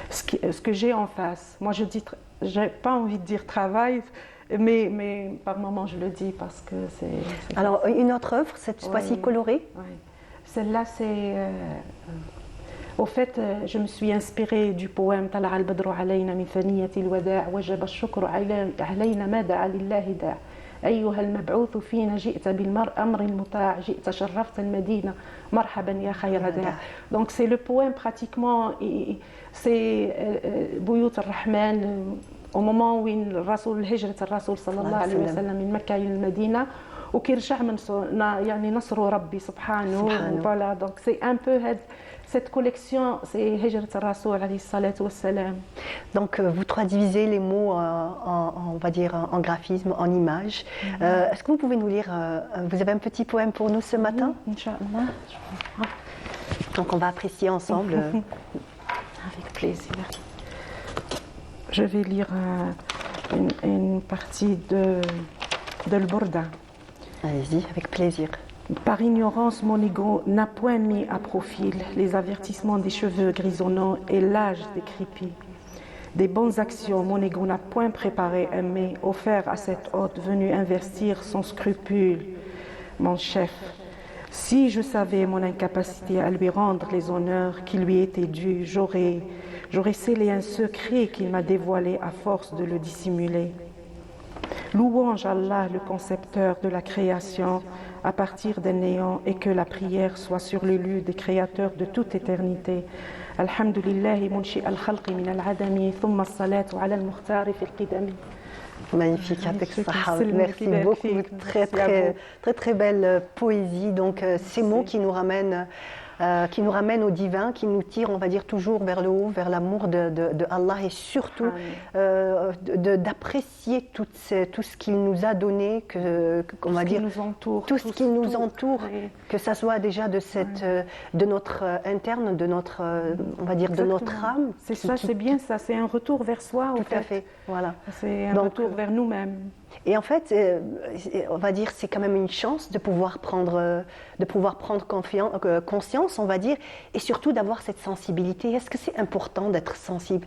ce que j'ai en face. Moi, je dis, j'ai pas envie de dire travail, mais par moments je le dis parce que c'est... Alors, une autre œuvre, cette fois-ci colorée? Celle-là, c'est... Au fait, je me suis inspirée du poème Tala al-Badru alayna min thaniyati al-wada' wajaba ash-shukru alayna ma da'a lillahi da'. أيها المبعوث فينا جئت بالأمر المطاع جئت شرفت المدينة مرحبا يا خير داع. Donc c'est le poème pratiquement, c'est بيوت الرحمن au moment où الرسول هجرة الرسول صلى الله عليه وسلم من مكة إلى المدينة وكيرجع من يعني نصر ربي سبحانه. Voilà, donc c'est un peu cette collection, c'est Hijrat al-Rasoul alayhi salatu wassalam. Donc vous traduisez les mots on va dire en graphisme, en images. Est-ce que vous pouvez nous lire, vous avez un petit poème pour nous ce matin? Inch'Allah. Donc on va apprécier ensemble. Avec plaisir. Je vais lire une partie de l'Burda. Allez-y, avec plaisir. Par ignorance, mon ego n'a point mis à profil les avertissements des cheveux grisonnants et l'âge décrépit. Des bonnes actions, mon ego n'a point préparé un mets offert à cet hôte venu investir sans scrupule, mon chef. Si je savais mon incapacité à lui rendre les honneurs qui lui étaient dus, j'aurais scellé un secret qu'il m'a dévoilé à force de le dissimuler. Louange Allah, le concepteur de la création, à partir d'un néant, et que la prière soit sur l'élu des créateurs de toute éternité. Alhamdulillahi munshi al-khalqi min al-adami, thumma as-salatu ala al-mukhtari fi al-qidami. Magnifique, merci beaucoup, très belle poésie. Donc ces mots qui nous ramènent qui nous ramène au divin, qui nous tire, on va dire, toujours vers le haut, vers l'amour de Allah et surtout d'apprécier tout ce qu'il nous a donné, qu'on va dire, tout ce qui nous entoure, que ça soit déjà de notre interne, de notre, on va dire, Exactement. de notre âme. C'est ça, c'est bien ça, c'est un retour vers soi. Tout à fait, voilà. C'est un retour vers nous-mêmes. Et en fait, on va dire, c'est quand même une chance de pouvoir prendre conscience, on va dire, et surtout d'avoir cette sensibilité. Est-ce que c'est important d'être sensible?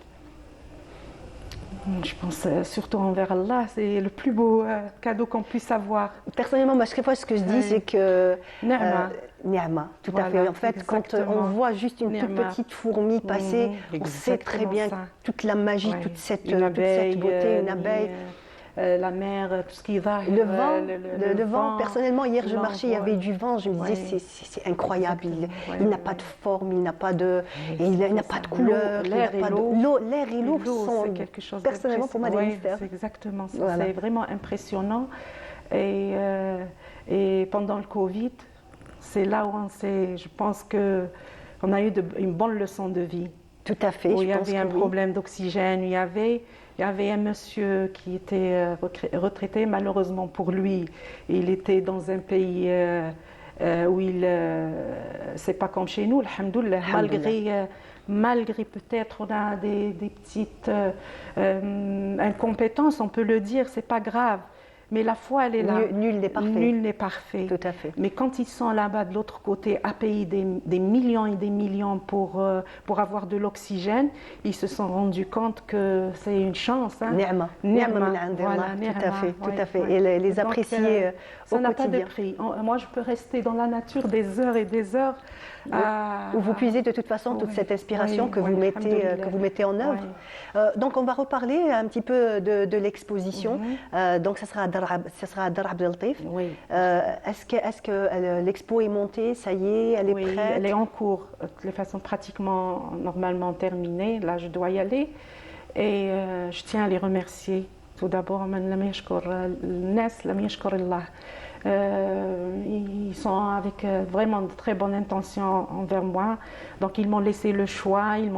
Je pense surtout envers Allah, c'est le plus beau cadeau qu'on puisse avoir. Personnellement, moi, chaque fois, ce que je dis, c'est que... Ni'ma. Tout à fait. En fait, quand on voit juste une toute petite fourmi passer, on sait très bien toute la magie, toute cette beauté, une abeille. La mer, tout ce qui va. Le vent, personnellement, hier je marchais, il y avait du vent, je me disais c'est incroyable, il n'a pas de forme, il n'a pas de couleur, l'air et l'eau. L'air et l'eau sont quelque chose personnellement pour moi des mystères. C'est exactement ça, Voilà. c'est vraiment impressionnant. Et pendant le Covid, c'est là où je pense qu'on a eu une bonne leçon de vie. Tout à fait. Où il y avait un problème d'oxygène, il y avait un monsieur qui était retraité, malheureusement pour lui. Il était dans un pays où c'est pas comme chez nous, alhamdoulilah, malgré peut-être on a des petites incompétences, on peut le dire, c'est pas grave. Mais la foi, elle est là. Nul n'est parfait. Nul n'est parfait. Tout à fait. Mais quand ils sont là-bas de l'autre côté, à payer des millions et des millions pour avoir de l'oxygène, ils se sont rendus compte que c'est une chance. Hein. Ni'ma. Voilà, tout à fait, tout à fait. Ouais. Et les apprécier au ça n'a pas de quotidien. prix. Moi, je peux rester dans la nature des heures et des heures. Où vous puisez de toute façon toute cette inspiration que vous mettez en œuvre. Donc on va reparler un petit peu de l'exposition. Donc ça sera à Dar Abdel Latif. Est-ce que l'expo est montée, ça y est, elle est prête? Elle est en cours, de façon pratiquement normalement terminée. Là, je dois y aller. Et je tiens à les remercier. Tout d'abord, ils sont avec vraiment de très bonnes intentions envers moi. Donc ils m'ont laissé le choix, et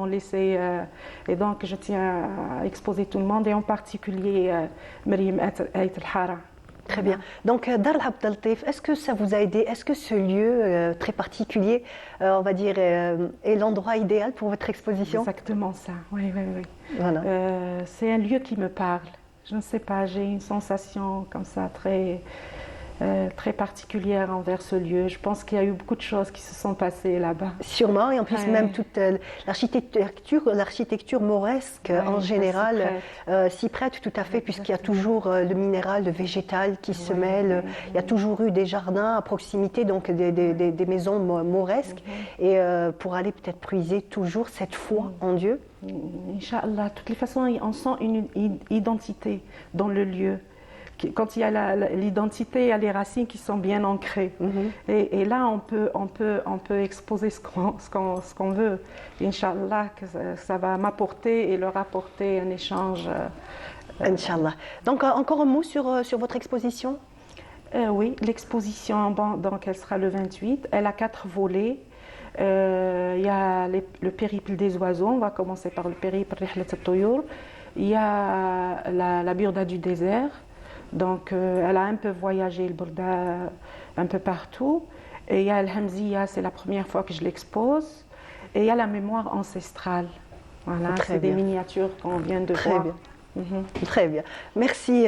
donc je tiens à exposer tout le monde, et en particulier Maryam Ait El-Hara. Très bien. Donc Dar Abdel Latif, est-ce que ça vous a aidé? Est-ce que ce lieu très particulier, on va dire, est l'endroit idéal pour votre exposition? Exactement ça, oui. Voilà. C'est un lieu qui me parle. Je ne sais pas, j'ai une sensation comme ça très particulière envers ce lieu. Je pense qu'il y a eu beaucoup de choses qui se sont passées là-bas. Sûrement, et en plus même toute l'architecture mauresque en général s'y prête tout à fait, puisqu'il y a toujours le minéral, le végétal qui se mêle. Il y a toujours eu des jardins à proximité, donc des maisons mauresques, et pour aller peut-être puiser toujours cette foi en Dieu. Inch'Allah, de toutes les façons, on sent une identité dans le lieu. Quand il y a l'identité, il y a les racines qui sont bien ancrées. Et là, on peut exposer ce qu'on veut. Inch'Allah, que ça va m'apporter et leur apporter un échange. Inch'Allah. Donc, encore un mot sur votre exposition? Oui, l'exposition, donc, elle sera le 28. Elle a 4 volets. Il y a le périple des oiseaux. On va commencer par le périple Rihlat al-Tuyur. Il y a la burda du désert. Donc, elle a un peu voyagé, le Burda, un peu partout. Et il y a Al-Hamziya, c'est la première fois que je l'expose. Et il y a la mémoire ancestrale. Voilà, c'est des miniatures qu'on vient de voir. Bien. Très bien. Merci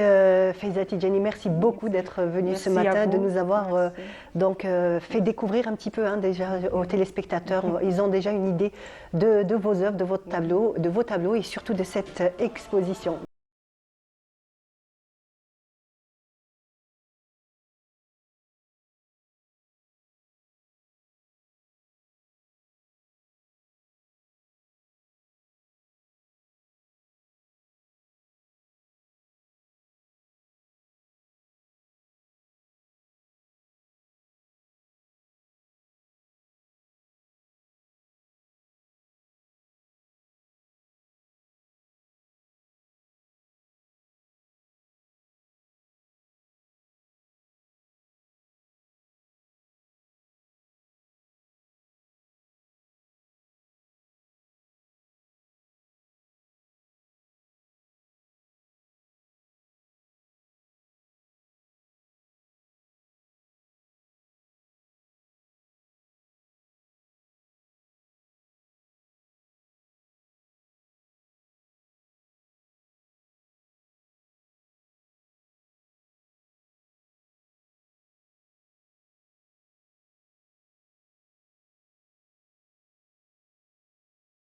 Faiza Tidjani, merci beaucoup d'être venue ce matin, de nous avoir fait découvrir un petit peu déjà aux téléspectateurs. Ils ont déjà une idée de vos œuvres, de vos tableaux et surtout de cette exposition.